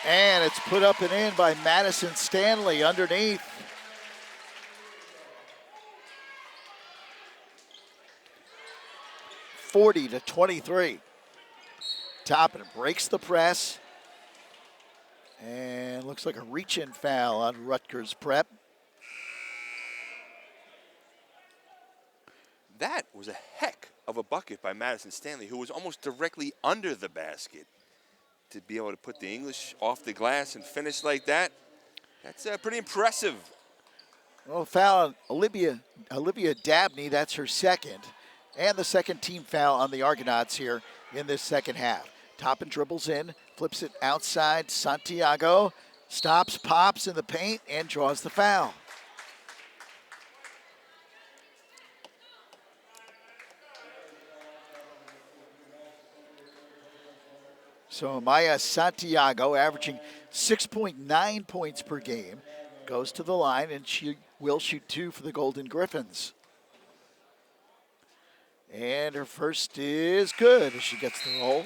And it's put up and in by Madison Stanley underneath. (40-23). Toppin breaks the press. And looks like a reach-in foul on Rutgers Prep. That was a heck of a bucket by Madison Stanley, who was almost directly under the basket. To be able to put the English off the glass and finish like that, that's pretty impressive. Well, foul on Olivia Dabney, that's her second. And the second team foul on the Argonauts here in this second half. Toppin dribbles in, flips it outside. Santiago stops, pops in the paint, and draws the foul. So Maya Santiago, averaging 6.9 points per game, goes to the line, and she will shoot 2 for the Golden Griffins. And her first is good as she gets the roll.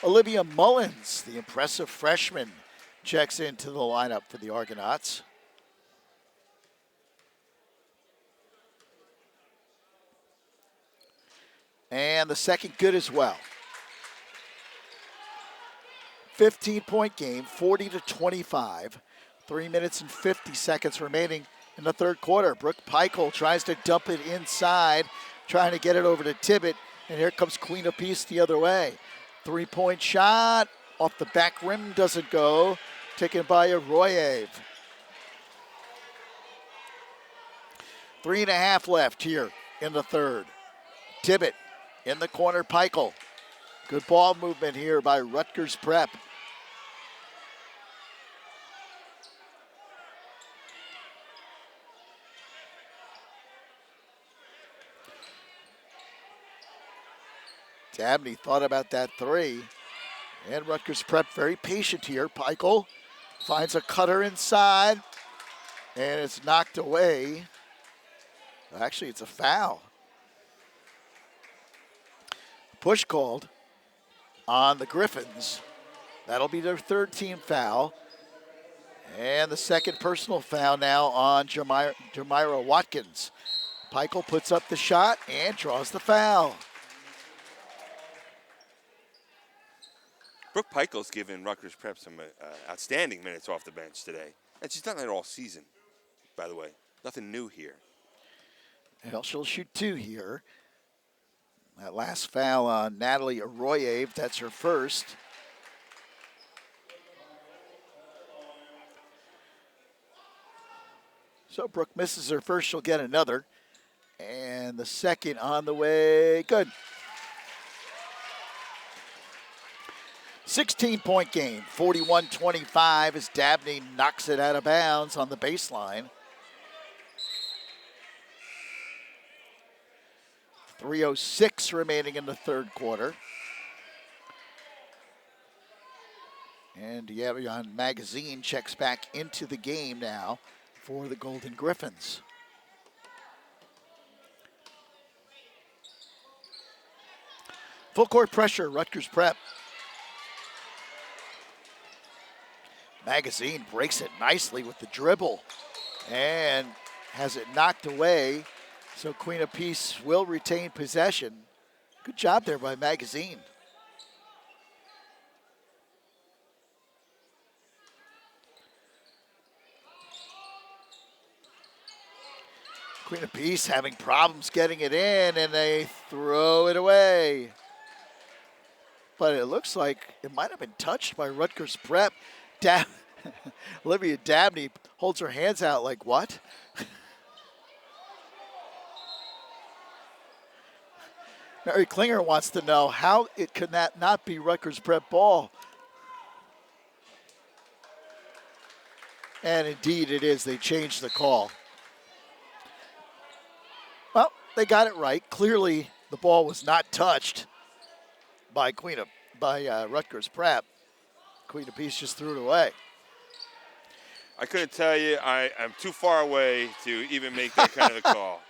Olivia Mullins, the impressive freshman, checks into the lineup for the Argonauts. And the second good as well. 15-point game, 40-25. 3 minutes and 50 seconds remaining in the third quarter. Brooke Peichel tries to dump it inside, trying to get it over to Tibbet. And here comes Queen of Peace the other way. 3-point shot off the back rim, doesn't go. Taken by Arroyev. 3.5 left here in the third. Tibbet in the corner, Peichel. Good ball movement here by Rutgers Prep. Dabney thought about that three. And Rutgers Prep very patient here. Peichel finds a cutter inside. And it's knocked away. Actually, it's a foul. Push called on the Griffins. That'll be their third team foul. And the second personal foul now on Jamira Watkins. Peichel puts up the shot and draws the foul. Brooke Peichel's given Rutgers Prep some outstanding minutes off the bench today. And she's done that all season, by the way. Nothing new here. Well, she'll shoot 2 here. That last foul on Natalie Arroyev, that's her first. So Brooke misses her first, she'll get another. And the second on the way, good. 16-point game, 41-25 as Dabney knocks it out of bounds on the baseline. 3:06 remaining in the third quarter. And Yavion Magazine checks back into the game now for the Golden Griffins. Full court pressure, Rutgers Prep. Magazine breaks it nicely with the dribble and has it knocked away. So Queen of Peace will retain possession. Good job there by Magazine. Queen of Peace having problems getting it in, and they throw it away. But it looks like it might have been touched by Rutgers Prep. Olivia Dabney holds her hands out like, what? Mary Klinger wants to know how it could not be Rutgers Prep ball. And indeed it is. They changed the call. Well, they got it right. Clearly the ball was not touched by Rutgers Prep. Queen of Peace just threw it away. I couldn't tell you. I'm too far away to even make that kind of a call.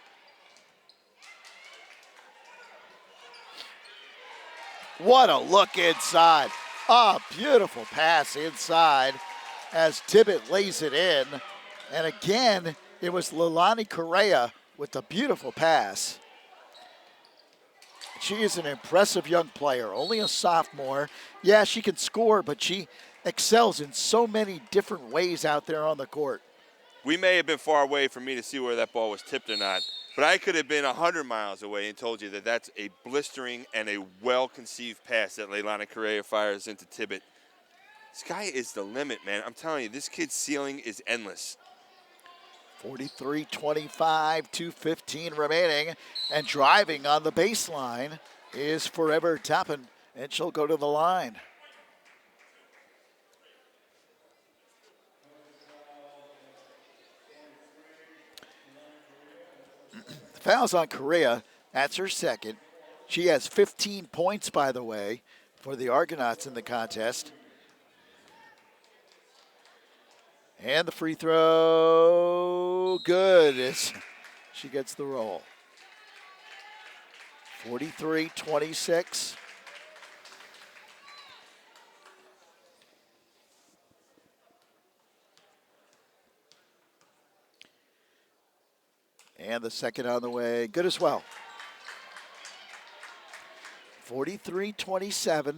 What a look inside. A beautiful pass inside as Tibbet lays it in. And again, it was Leilani Correa with the beautiful pass. She is an impressive young player, only a sophomore. Yeah, she can score, but she excels in so many different ways out there on the court. We may have been far away from me to see where that ball was tipped or not, but I could have been 100 miles away and told you that that's a blistering and a well-conceived pass that Leilani Correa fires into Tibbet. Sky is the limit, man. I'm telling you, this kid's ceiling is endless. 43-25, 2:15 remaining, and driving on the baseline is Forever Toppin, and she'll go to the line. The foul's on Correa. That's her second. She has 15 points, by the way, for the Argonauts in the contest. And the free throw, good as she gets the roll. 43-26. And the second on the way, good as well. 43-27.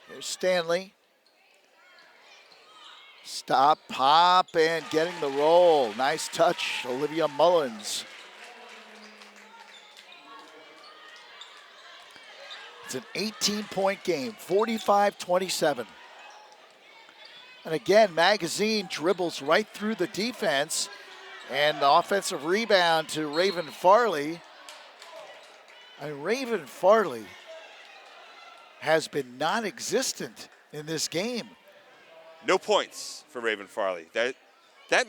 Here's Stanley. Stop, pop, and getting the roll. Nice touch, Olivia Mullins. It's an 18-point game, 45-27. And again, Magazine dribbles right through the defense, and the offensive rebound to Raven Farley. And Raven Farley has been non-existent in this game. No points for Raven Farley. That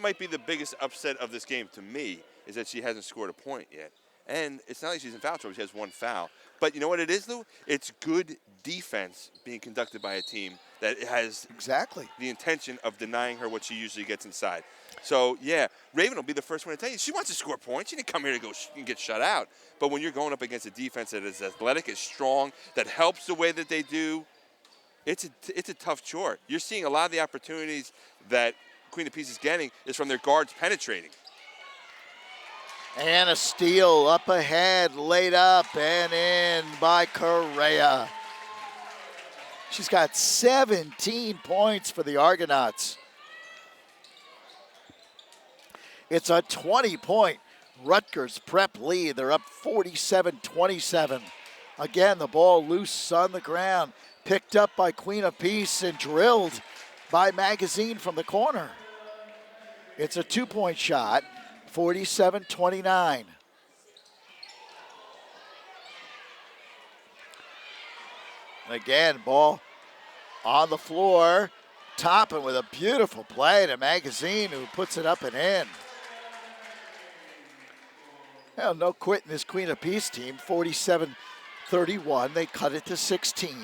might be the biggest upset of this game to me, is that she hasn't scored a point yet. And it's not like she's in foul trouble. She has one foul. But you know what it is, Lou? It's good defense being conducted by a team that has exactly the intention of denying her what she usually gets inside. So, yeah, Raven will be the first one to tell you. She wants to score points. She didn't come here to go and get shut out. But when you're going up against a defense that is athletic, is strong, that helps the way that they do, it's a tough chore. You're seeing a lot of the opportunities that Queen of Peace is getting is from their guards penetrating. And a steal up ahead, laid up and in by Correa. She's got 17 points for the Argonauts. It's a 20-point Rutgers Prep lead. They're up 47-27. Again, the ball loose on the ground. Picked up by Queen of Peace and drilled by Magazine from the corner. It's a 2-point shot, 47-29. Again, ball on the floor. Toppin with a beautiful play to Magazine, who puts it up and in. Well, no quit in this Queen of Peace team. 47-31. They cut it to 16.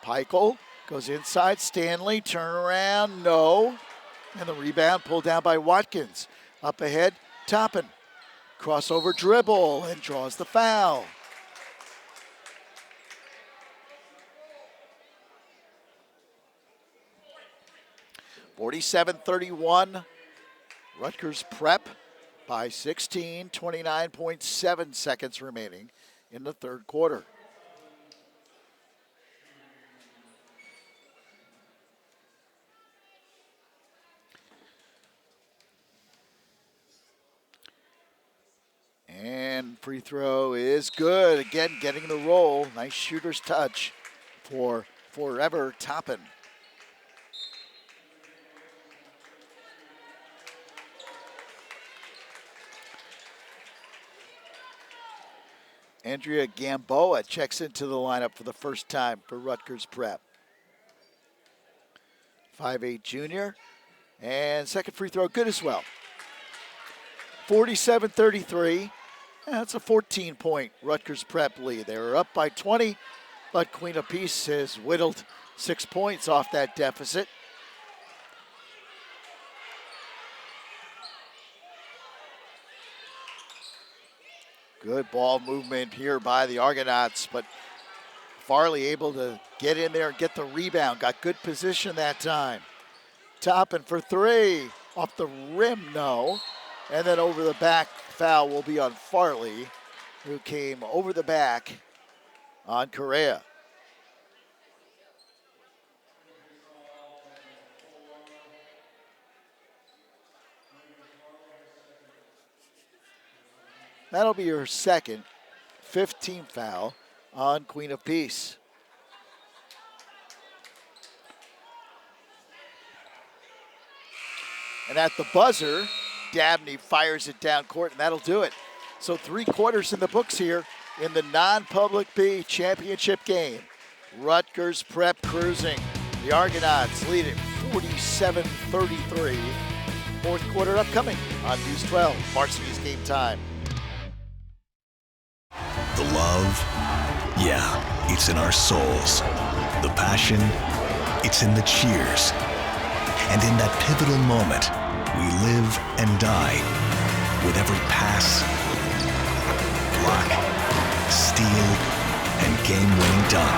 Peichel goes inside. Stanley, turn around, no. And the rebound pulled down by Watkins. Up ahead, Toppin. Crossover dribble and draws the foul. (47-31). Rutgers Prep by 16, 29.7 seconds remaining in the third quarter. And free throw is good. Again, getting the roll. Nice shooter's touch for Forever Toppin. Andrea Gamboa checks into the lineup for the first time for Rutgers Prep. 5'8" junior. And second free throw good as well. 47-33. That's a 14-point Rutgers Prep lead. They were up by 20, but Queen of Peace has whittled 6 points off that deficit. Good ball movement here by the Argonauts, but Farley able to get in there and get the rebound. Got good position that time. Toppin for three. Off the rim, no. And then over the back, foul will be on Farley, who came over the back on Correa. That'll be her second, 15th foul on Queen of Peace. And at the buzzer, Dabney fires it down court, and that'll do it. So 3 quarters in the books here in the non-public B championship game. Rutgers Prep cruising. The Argonauts lead it 47-33. Fourth quarter upcoming on News 12, Varsity's Game Time. The love, yeah, it's in our souls. The passion, it's in the cheers. And in that pivotal moment, we live and die with every pass, block, steal, and game-winning dunk.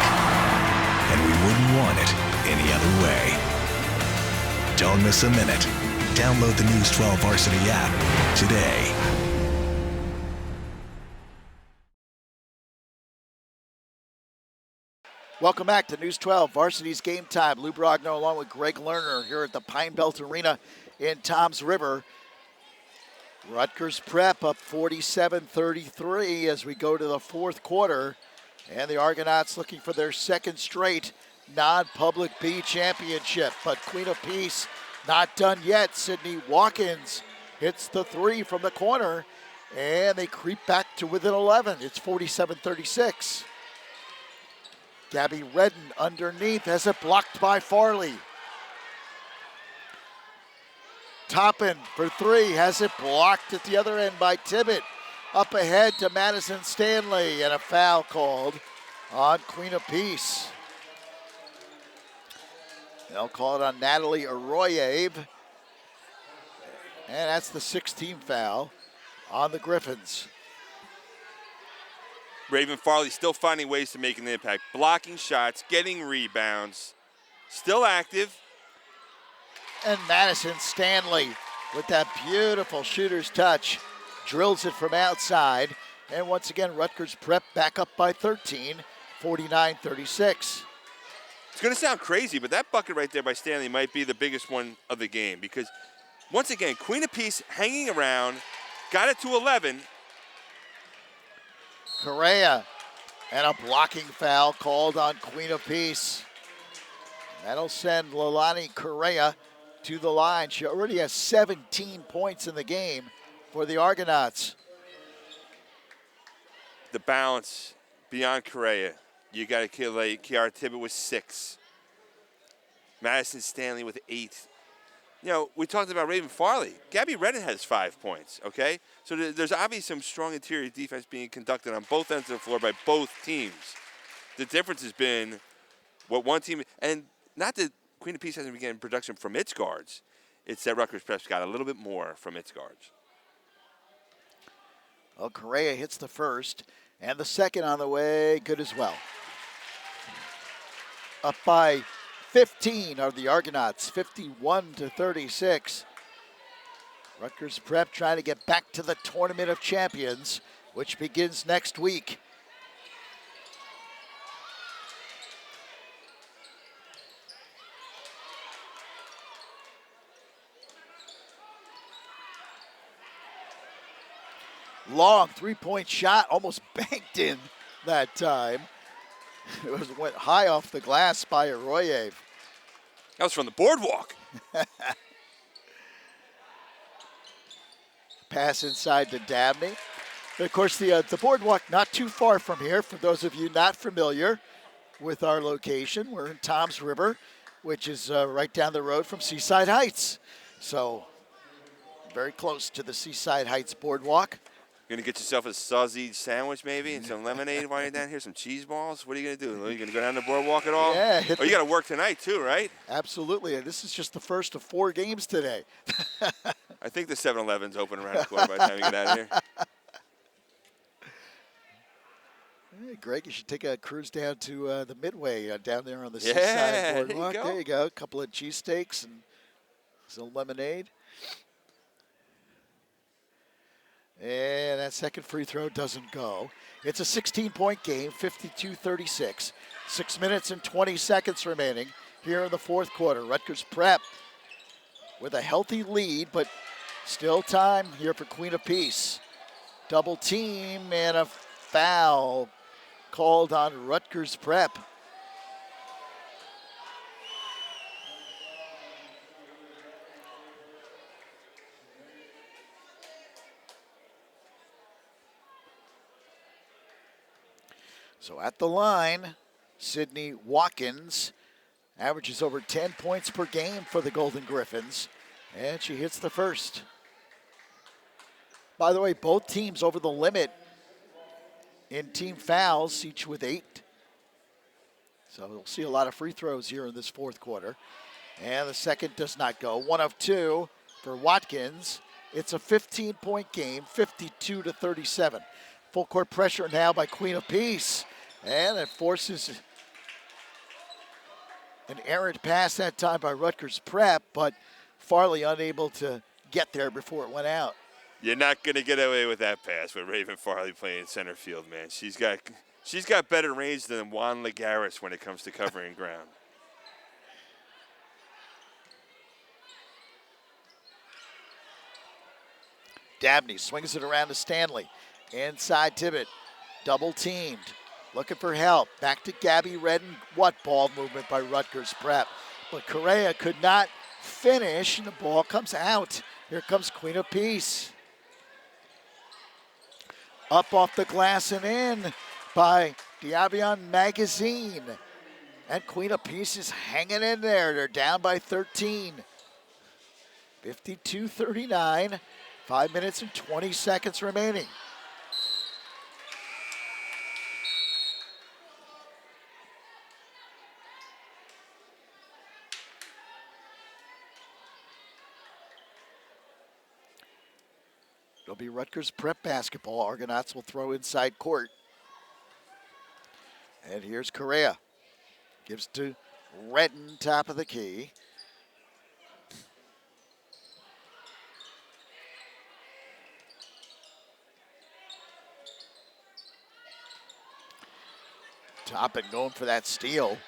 And we wouldn't want it any other way. Don't miss a minute. Download the News 12 Varsity app today. Welcome back to News 12, Varsity's Game Time. Lou Brogno along with Greg Lerner here at the Pine Belt Arena in Toms River. Rutgers Prep up 47-33 as we go to the fourth quarter. And the Argonauts looking for their second straight non-public B championship. But Queen of Peace not done yet. Sydney Watkins hits the three from the corner. And they creep back to within 11. It's 47-36. Gabby Redden underneath has it blocked by Farley. Toppin for three has it blocked at the other end by Tibbett. Up ahead to Madison Stanley, and a foul called on Queen of Peace. They'll call it on Natalie Arroyo. And that's the 16th foul on the Griffins. Raven Farley still finding ways to make an impact, blocking shots, getting rebounds, still active. And Madison Stanley with that beautiful shooter's touch, drills it from outside. And once again, Rutgers Prep back up by 13, 49-36. It's going to sound crazy, but that bucket right there by Stanley might be the biggest one of the game because, once again, Queen of Peace hanging around, got it to 11. Correa, and a blocking foul called on Queen of Peace. That'll send Leilani Correa to the line. She already has 17 points in the game for the Argonauts. The balance beyond Correa. You got to kill Kiara Tibbett with 6. Madison Stanley with 8. You know, we talked about Raven Farley. Gabby Redden has 5 points, okay? So there's obviously some strong interior defense being conducted on both ends of the floor by both teams. The difference has been what one team, and not that Queen of Peace hasn't been getting production from its guards, it's that Rutgers Prep's got a little bit more from its guards. Well, Correa hits the first, and the second on the way, good as well. Up by 15 are the Argonauts, 51-36. Rutgers Prep trying to get back to the Tournament of Champions, which begins next week. Long three-point shot, almost banked in that time. It went high off the glass by Arroyo. That was from the boardwalk. Pass inside to Dabney. And of course, the boardwalk not too far from here. For those of you not familiar with our location, we're in Toms River, which is right down the road from Seaside Heights. So very close to the Seaside Heights boardwalk. You're going to get yourself a sausage sandwich maybe and some lemonade while you're down here, some cheese balls? What are you going to do? Are you going to go down the boardwalk at all? Yeah. Oh, you got to work tonight too, right? Absolutely. And this is just the first of 4 games today. I think the 7-Eleven's open around the corner by the time you get out of here. Hey, Greg, you should take a cruise down to the Midway down there on the Yeah, seaside boardwalk. there you go. There you go. A couple of cheesesteaks and some lemonade. And that second free throw doesn't go. It's a 16-point game, 52-36. 6 minutes and 20 seconds remaining here in the fourth quarter. Rutgers Prep with a healthy lead, but still time here for Queen of Peace. Double team and a foul called on Rutgers Prep. So at the line, Sydney Watkins averages over 10 points per game for the Golden Griffins, and she hits the first. By the way, both teams over the limit in team fouls, each with 8. So we'll see a lot of free throws here in this fourth quarter. And the second does not go. 1 of 2 for Watkins. It's a 15-point game, 52-37. Full court pressure now by Queen of Peace. And it forces an errant pass that time by Rutgers Prep, but Farley unable to get there before it went out. You're not going to get away with that pass with Raven Farley playing center field, man. She's got better range than Juan Lagares when it comes to covering ground. Dabney swings it around to Stanley. Inside Tibbet, double teamed. Looking for help. Back to Gabby Redden. What ball movement by Rutgers Prep. But Correa could not finish, and the ball comes out. Here comes Queen of Peace. Up off the glass and in by Diabion Magazine. And Queen of Peace is hanging in there. They're down by 13. 52-39. 5 minutes and 20 seconds remaining. It'll be Rutgers Prep basketball. Argonauts will throw inside court. And here's Correa. Gives to Redden, top of the key. Toppin going for that steal.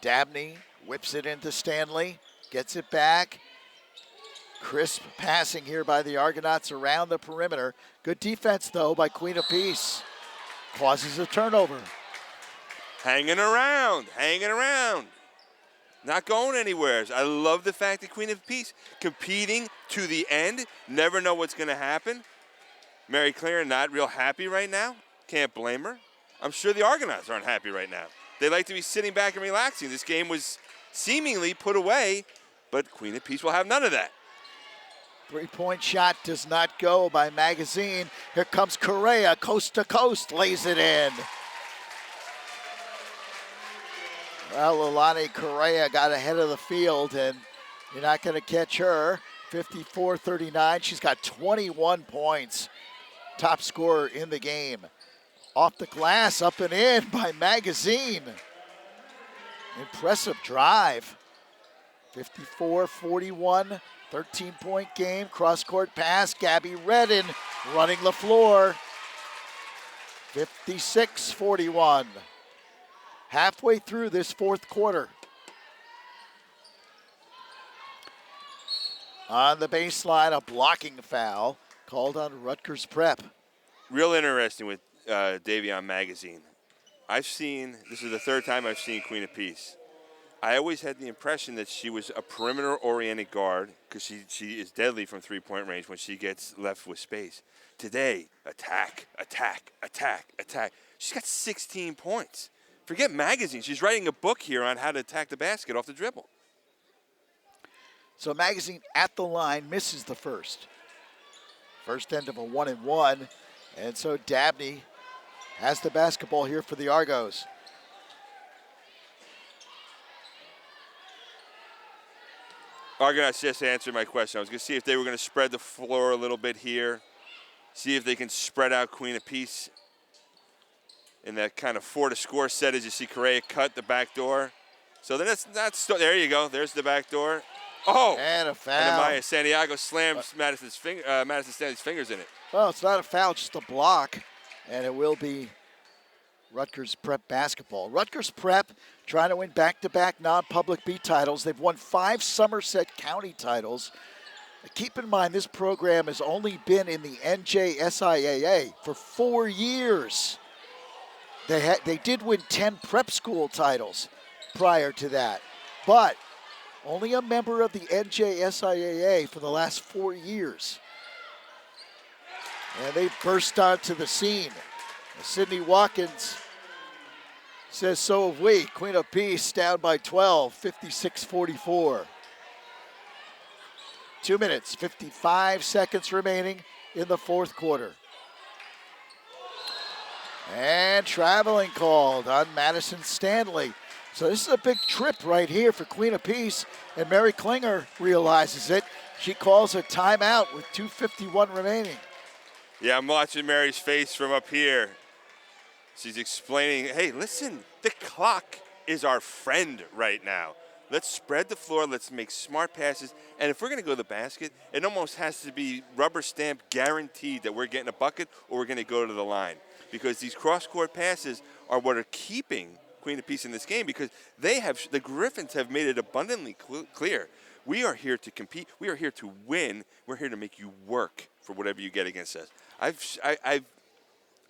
Dabney whips it into Stanley. Gets it back. Crisp passing here by the Argonauts around the perimeter. Good defense, though, by Queen of Peace. Causes a turnover. Hanging around. Not going anywhere. I love the fact that Queen of Peace competing to the end. Never know what's going to happen. Mary Claire not real happy right now. Can't blame her. I'm sure the Argonauts aren't happy right now. They like to be sitting back and relaxing. This game was seemingly put away, but Queen of Peace will have none of that. 3-point shot does not go by Magazine. Here comes Correa, coast to coast, lays it in. Well, Leilani Correa got ahead of the field, and you're not going to catch her. 54-39. She's got 21 points. Top scorer in the game. Off the glass, up and in by Magazine. Impressive drive. 54-41. 13-point game, cross-court pass. Gabby Redden running the floor. 56-41. Halfway through this fourth quarter. On the baseline, a blocking foul called on Rutgers Prep. Real interesting with Davion Magazine. This is the third time I've seen Queen of Peace. I always had the impression that she was a perimeter-oriented guard because she is deadly from three-point range when she gets left with space. Today, attack. She's got 16 points. Forget Magazine. She's writing a book here on how to attack the basket off the dribble. So Magazine at the line misses the first. First end of a 1-and-1. And so Dabney has the basketball here for the Argos. Argonauts just answered my question. I was going to see if they were going to spread the floor a little bit here, see if they can spread out Queen of Peace. in that kind of 4-to-score set as you see Correa cut the back door. So then there you go. There's the back door. Oh! And a foul. And Amaya Santiago slams Madison Stanley's fingers in it. Well, it's not a foul, just a block, and it will be Rutgers Prep basketball. Rutgers Prep trying to win back-to-back non-public B titles. They've won 5 Somerset County titles. Keep in mind, this program has only been in the NJSIAA for 4 years. They did win 10 prep school titles prior to that, but only a member of the NJSIAA for the last 4 years. And they burst onto the scene. Sydney Watkins says, so have we. Queen of Peace down by 12, 56-44. 2 minutes, 55 seconds remaining in the fourth quarter. And traveling called on Madison Stanley. So this is a big trip right here for Queen of Peace, and Mary Klinger realizes it. She calls a timeout with 2:51 remaining. Yeah, I'm watching Mary's face from up here. She's explaining, hey, listen, the clock is our friend right now. Let's spread the floor. Let's make smart passes. And if we're going to go to the basket, it almost has to be rubber stamp guaranteed that we're getting a bucket or we're going to go to the line. Because these cross-court passes are what are keeping Queen of Peace in this game, because the Griffins have made it abundantly clear. We are here to compete. We are here to win. We're here to make you work for whatever you get against us. I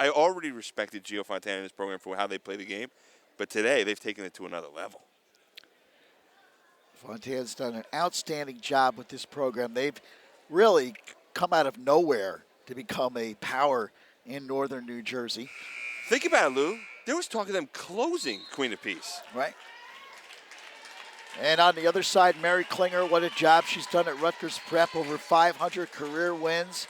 already respected Gio Fontana and his program for how they play the game, but today they've taken it to another level. Fontana's done an outstanding job with this program. They've really come out of nowhere to become a power in northern New Jersey. Think about it, Lou. There was talk of them closing Queen of Peace. Right. And on the other side, Mary Klinger, what a job she's done at Rutgers Prep, over 500 career wins.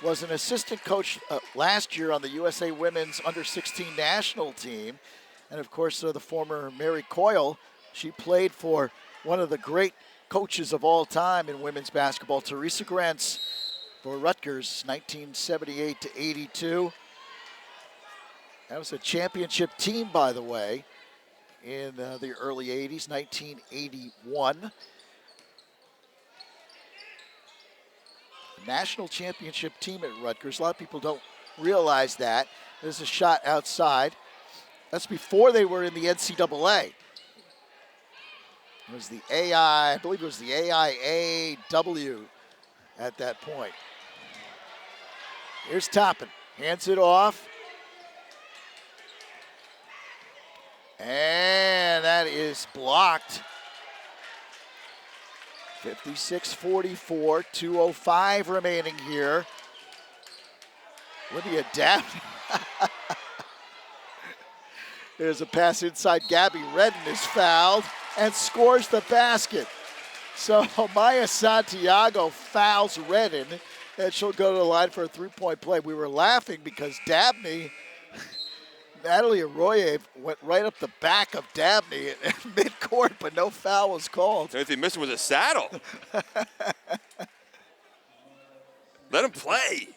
Was an assistant coach last year on the USA Women's Under-16 national team. And, of course, the former Mary Coyle. She played for one of the great coaches of all time in women's basketball, Teresa Grentz, for Rutgers, 1978 to 82. That was a championship team, by the way, in the early 80s, 1981. National championship team at Rutgers. A lot of people don't realize that. There's a shot outside. That's before they were in the NCAA. It was the I believe it was the AIAW at that point. Here's Toppin, hands it off. And that is blocked. 56-44, 2:05 remaining here. Lydia Dabney. There's a pass inside. Gabby Redden is fouled and scores the basket. So Maya Santiago fouls Redden, and she'll go to the line for a three-point play. We were laughing because Dabney, Natalie Arroyo, went right up the back of Dabney at midcourt, but no foul was called. The only thing missing was a saddle. Let him play.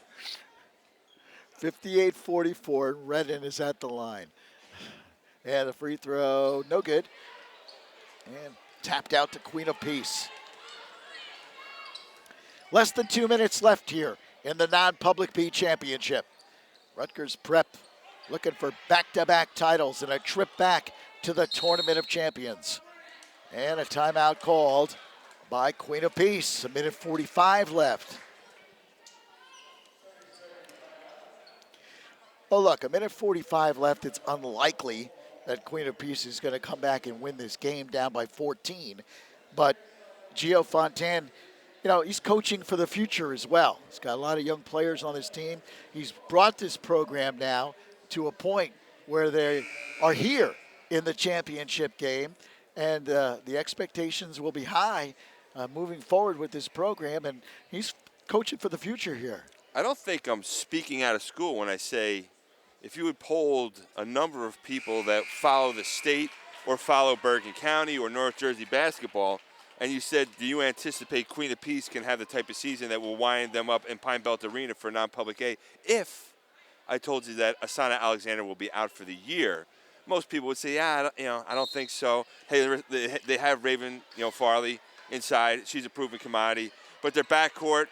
58-44, Redden is at the line. And a free throw, no good. And tapped out to Queen of Peace. Less than 2 minutes left here in the non-public B championship. Rutgers Prep looking for back-to-back titles and a trip back to the Tournament of Champions. And a timeout called by Queen of Peace. 1:45 left. Well, look, 1:45 left. It's unlikely that Queen of Peace is going to come back and win this game down by 14. But Gio Fontan, he's coaching for the future as well. He's got a lot of young players on his team. He's brought this program now to a point where they are here in the championship game. And the expectations will be high moving forward with this program. And he's coaching for the future here. I don't think I'm speaking out of school when I say, if you had polled a number of people that follow the state or follow Bergen County or North Jersey basketball, and you said, do you anticipate Queen of Peace can have the type of season that will wind them up in Pine Belt Arena for non-public A? If I told you that Asana Alexander will be out for the year, most people would say, yeah, I don't think so. Hey, they have Raven, Farley inside. She's a proven commodity. But their backcourt,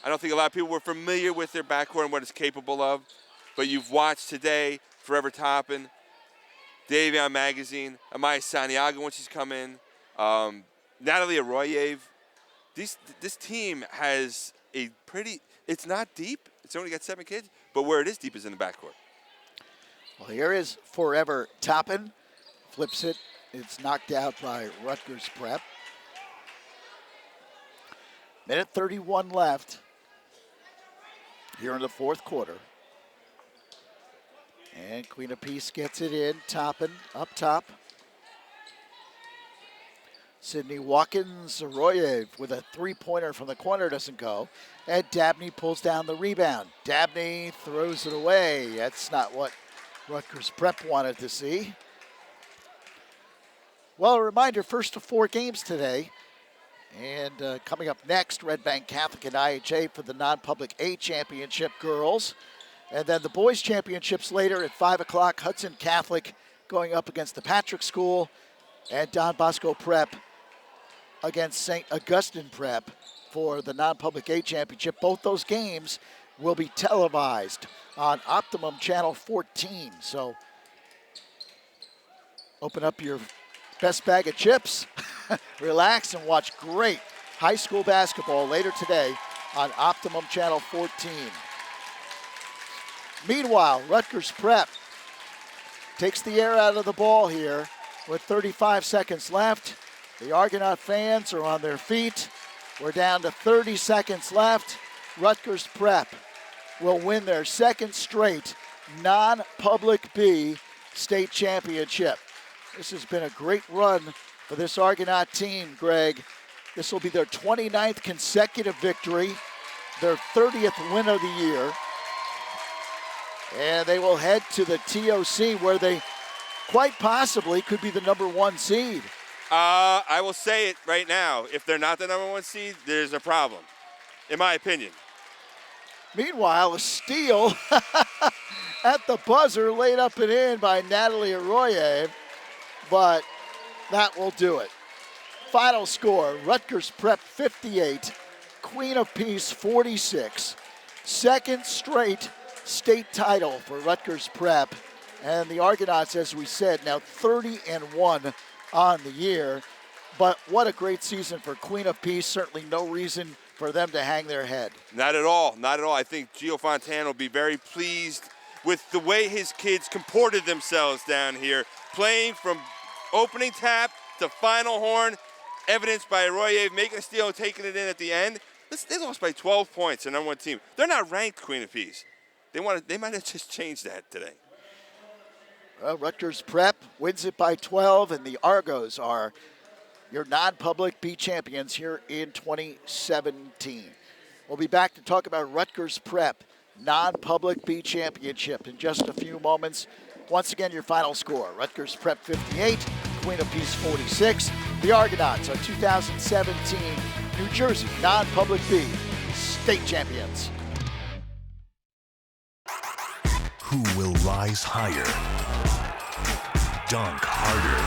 I don't think a lot of people were familiar with their backcourt and what it's capable of. But you've watched today, Forever Toppin, Davion Magazine, Amaya Santiago when she's come in, Natalie Arroyev. This team has a pretty, it's not deep. It's only got 7 kids. But where it is deep is in the backcourt. Well, here is Forever Toppin. Flips it. It's knocked out by Rutgers Prep. Minute 31 left here in the fourth quarter. And Queen of Peace gets it in. Toppin up top. Sydney Watkins Arroyev with a three-pointer from the corner doesn't go. And Dabney pulls down the rebound. Dabney throws it away. That's not what Rutgers Prep wanted to see. Well, a reminder, first of 4 games today. And coming up next, Red Bank Catholic and IHA for the non-public A championship girls. And then the boys championships later at 5 o'clock. Hudson Catholic going up against the Patrick School. And Don Bosco Prep against St. Augustine Prep for the non-public A championship. Both those games will be televised on Optimum Channel 14. So open up your best bag of chips, relax, and watch great high school basketball later today on Optimum Channel 14. Meanwhile, Rutgers Prep takes the air out of the ball here with 35 seconds left. The Argonaut fans are on their feet. We're down to 30 seconds left. Rutgers Prep will win their second straight non-public B state championship. This has been a great run for this Argonaut team, Greg. This will be their 29th consecutive victory, their 30th win of the year. And they will head to the TOC where they quite possibly could be the #1 seed. I will say it right now. If they're not the #1 seed, there's a problem, in my opinion. Meanwhile, a steal at the buzzer, laid up and in by Natalie Arroyev, but that will do it. Final score, Rutgers Prep 58, Queen of Peace 46. Second straight state title for Rutgers Prep. And the Argonauts, as we said, now 30-1 on the year. But what a great season for Queen of Peace. Certainly no reason for them to hang their head. Not at all, not at all. I think Gio Fontana will be very pleased with the way his kids comported themselves down here, playing from opening tap to final horn, evidenced by Arroyev making a steal and taking it in at the end. They lost by 12 points, the #1 team. They're not ranked Queen of Peace. They might have just changed that today. Well, Rutgers Prep wins it by 12, and the Argos are your non-public B champions here in 2017. We'll be back to talk about Rutgers Prep non-public B championship in just a few moments. Once again, your final score, Rutgers Prep 58, Queen of Peace 46. The Argonauts are 2017 New Jersey non-public B state champions. Who will rise higher, dunk harder,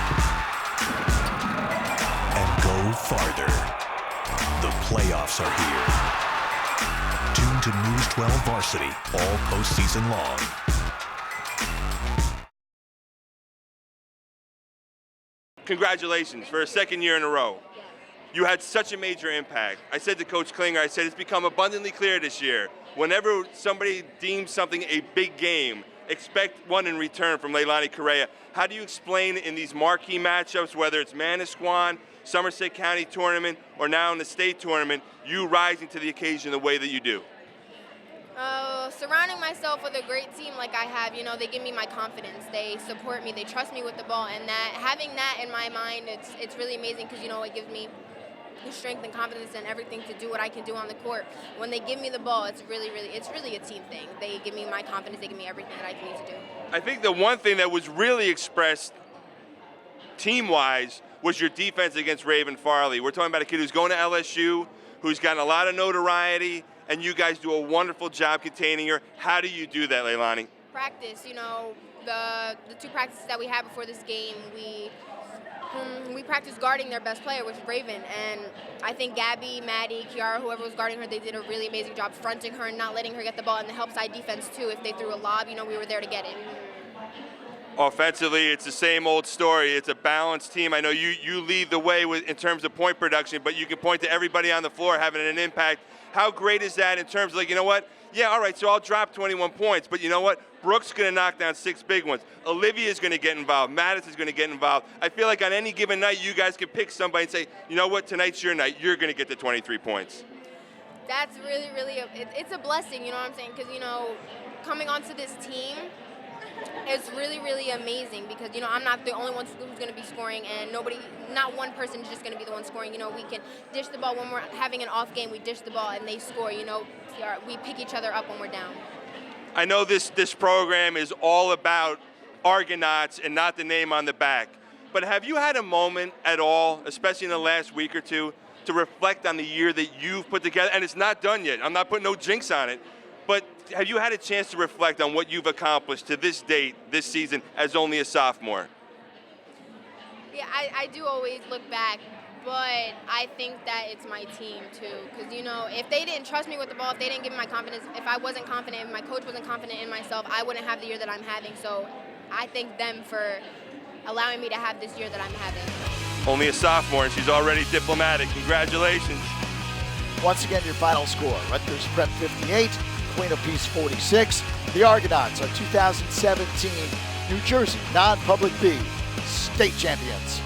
and go farther? The playoffs are here. Tune to News 12 Varsity all postseason long. Congratulations for a second year in a row. You had such a major impact. I said to Coach Klinger, I said it's become abundantly clear this year. Whenever somebody deems something a big game, expect one in return from Leilani Correa. How do you explain in these marquee matchups, whether it's Manasquan, Somerset County tournament, or now in the state tournament, you rising to the occasion the way that you do? Surrounding myself with a great team like I have, they give me my confidence. They support me. They trust me with the ball, and having that in my mind, it's really amazing because it gives me the strength and confidence and everything to do what I can do on the court. When they give me the ball, it's really a team thing. They give me my confidence. They give me everything that I need to do. I think the one thing that was really expressed team-wise was your defense against Raven Farley. We're talking about a kid who's going to LSU, who's gotten a lot of notoriety, and you guys do a wonderful job containing her. How do you do that, Leilani? practice, you know, the 2 practices that we had before this game, we practiced guarding their best player, which is Raven. And I think Gabby, Maddie, Kiara, whoever was guarding her, they did a really amazing job fronting her and not letting her get the ball. And the help side defense, too. If they threw a lob, you know, we were there to get it. Offensively, it's the same old story. It's a balanced team. I know you lead the way in terms of point production, but you can point to everybody on the floor having an impact. How great is that in terms of, like, you know what? Yeah, all right, so I'll drop 21 points, but you know what? Brooke's going to knock down 6 big ones. Olivia's going to get involved. Madison's going to get involved. I feel like on any given night, you guys can pick somebody and say, you know what? Tonight's your night. You're going to get the 23 points. That's really, really, it's a blessing, you know what I'm saying? Because, you know, coming onto this team, it's really, really amazing because, you know, I'm not the only one who's going to be scoring, and not one person is just going to be the one scoring. You know, we can dish the ball when we're having an off game. We dish the ball and they score. You know, we pick each other up when we're down. I know this program is all about Argonauts and not the name on the back, but have you had a moment at all, especially in the last week or two, to reflect on the year that you've put together? And it's not done yet. I'm not putting no jinx on it, but have you had a chance to reflect on what you've accomplished to this date, this season, as only a sophomore? Yeah, I do always look back, but I think that it's my team, too. Because, you know, if they didn't trust me with the ball, if they didn't give me my confidence, if I wasn't confident, if my coach wasn't confident in myself, I wouldn't have the year that I'm having. So I thank them for allowing me to have this year that I'm having. Only a sophomore, and she's already diplomatic. Congratulations. Once again, your final score, Rutgers Prep 58, Queen of Peace 46. The Argonauts are 2017 New Jersey non-public B state champions.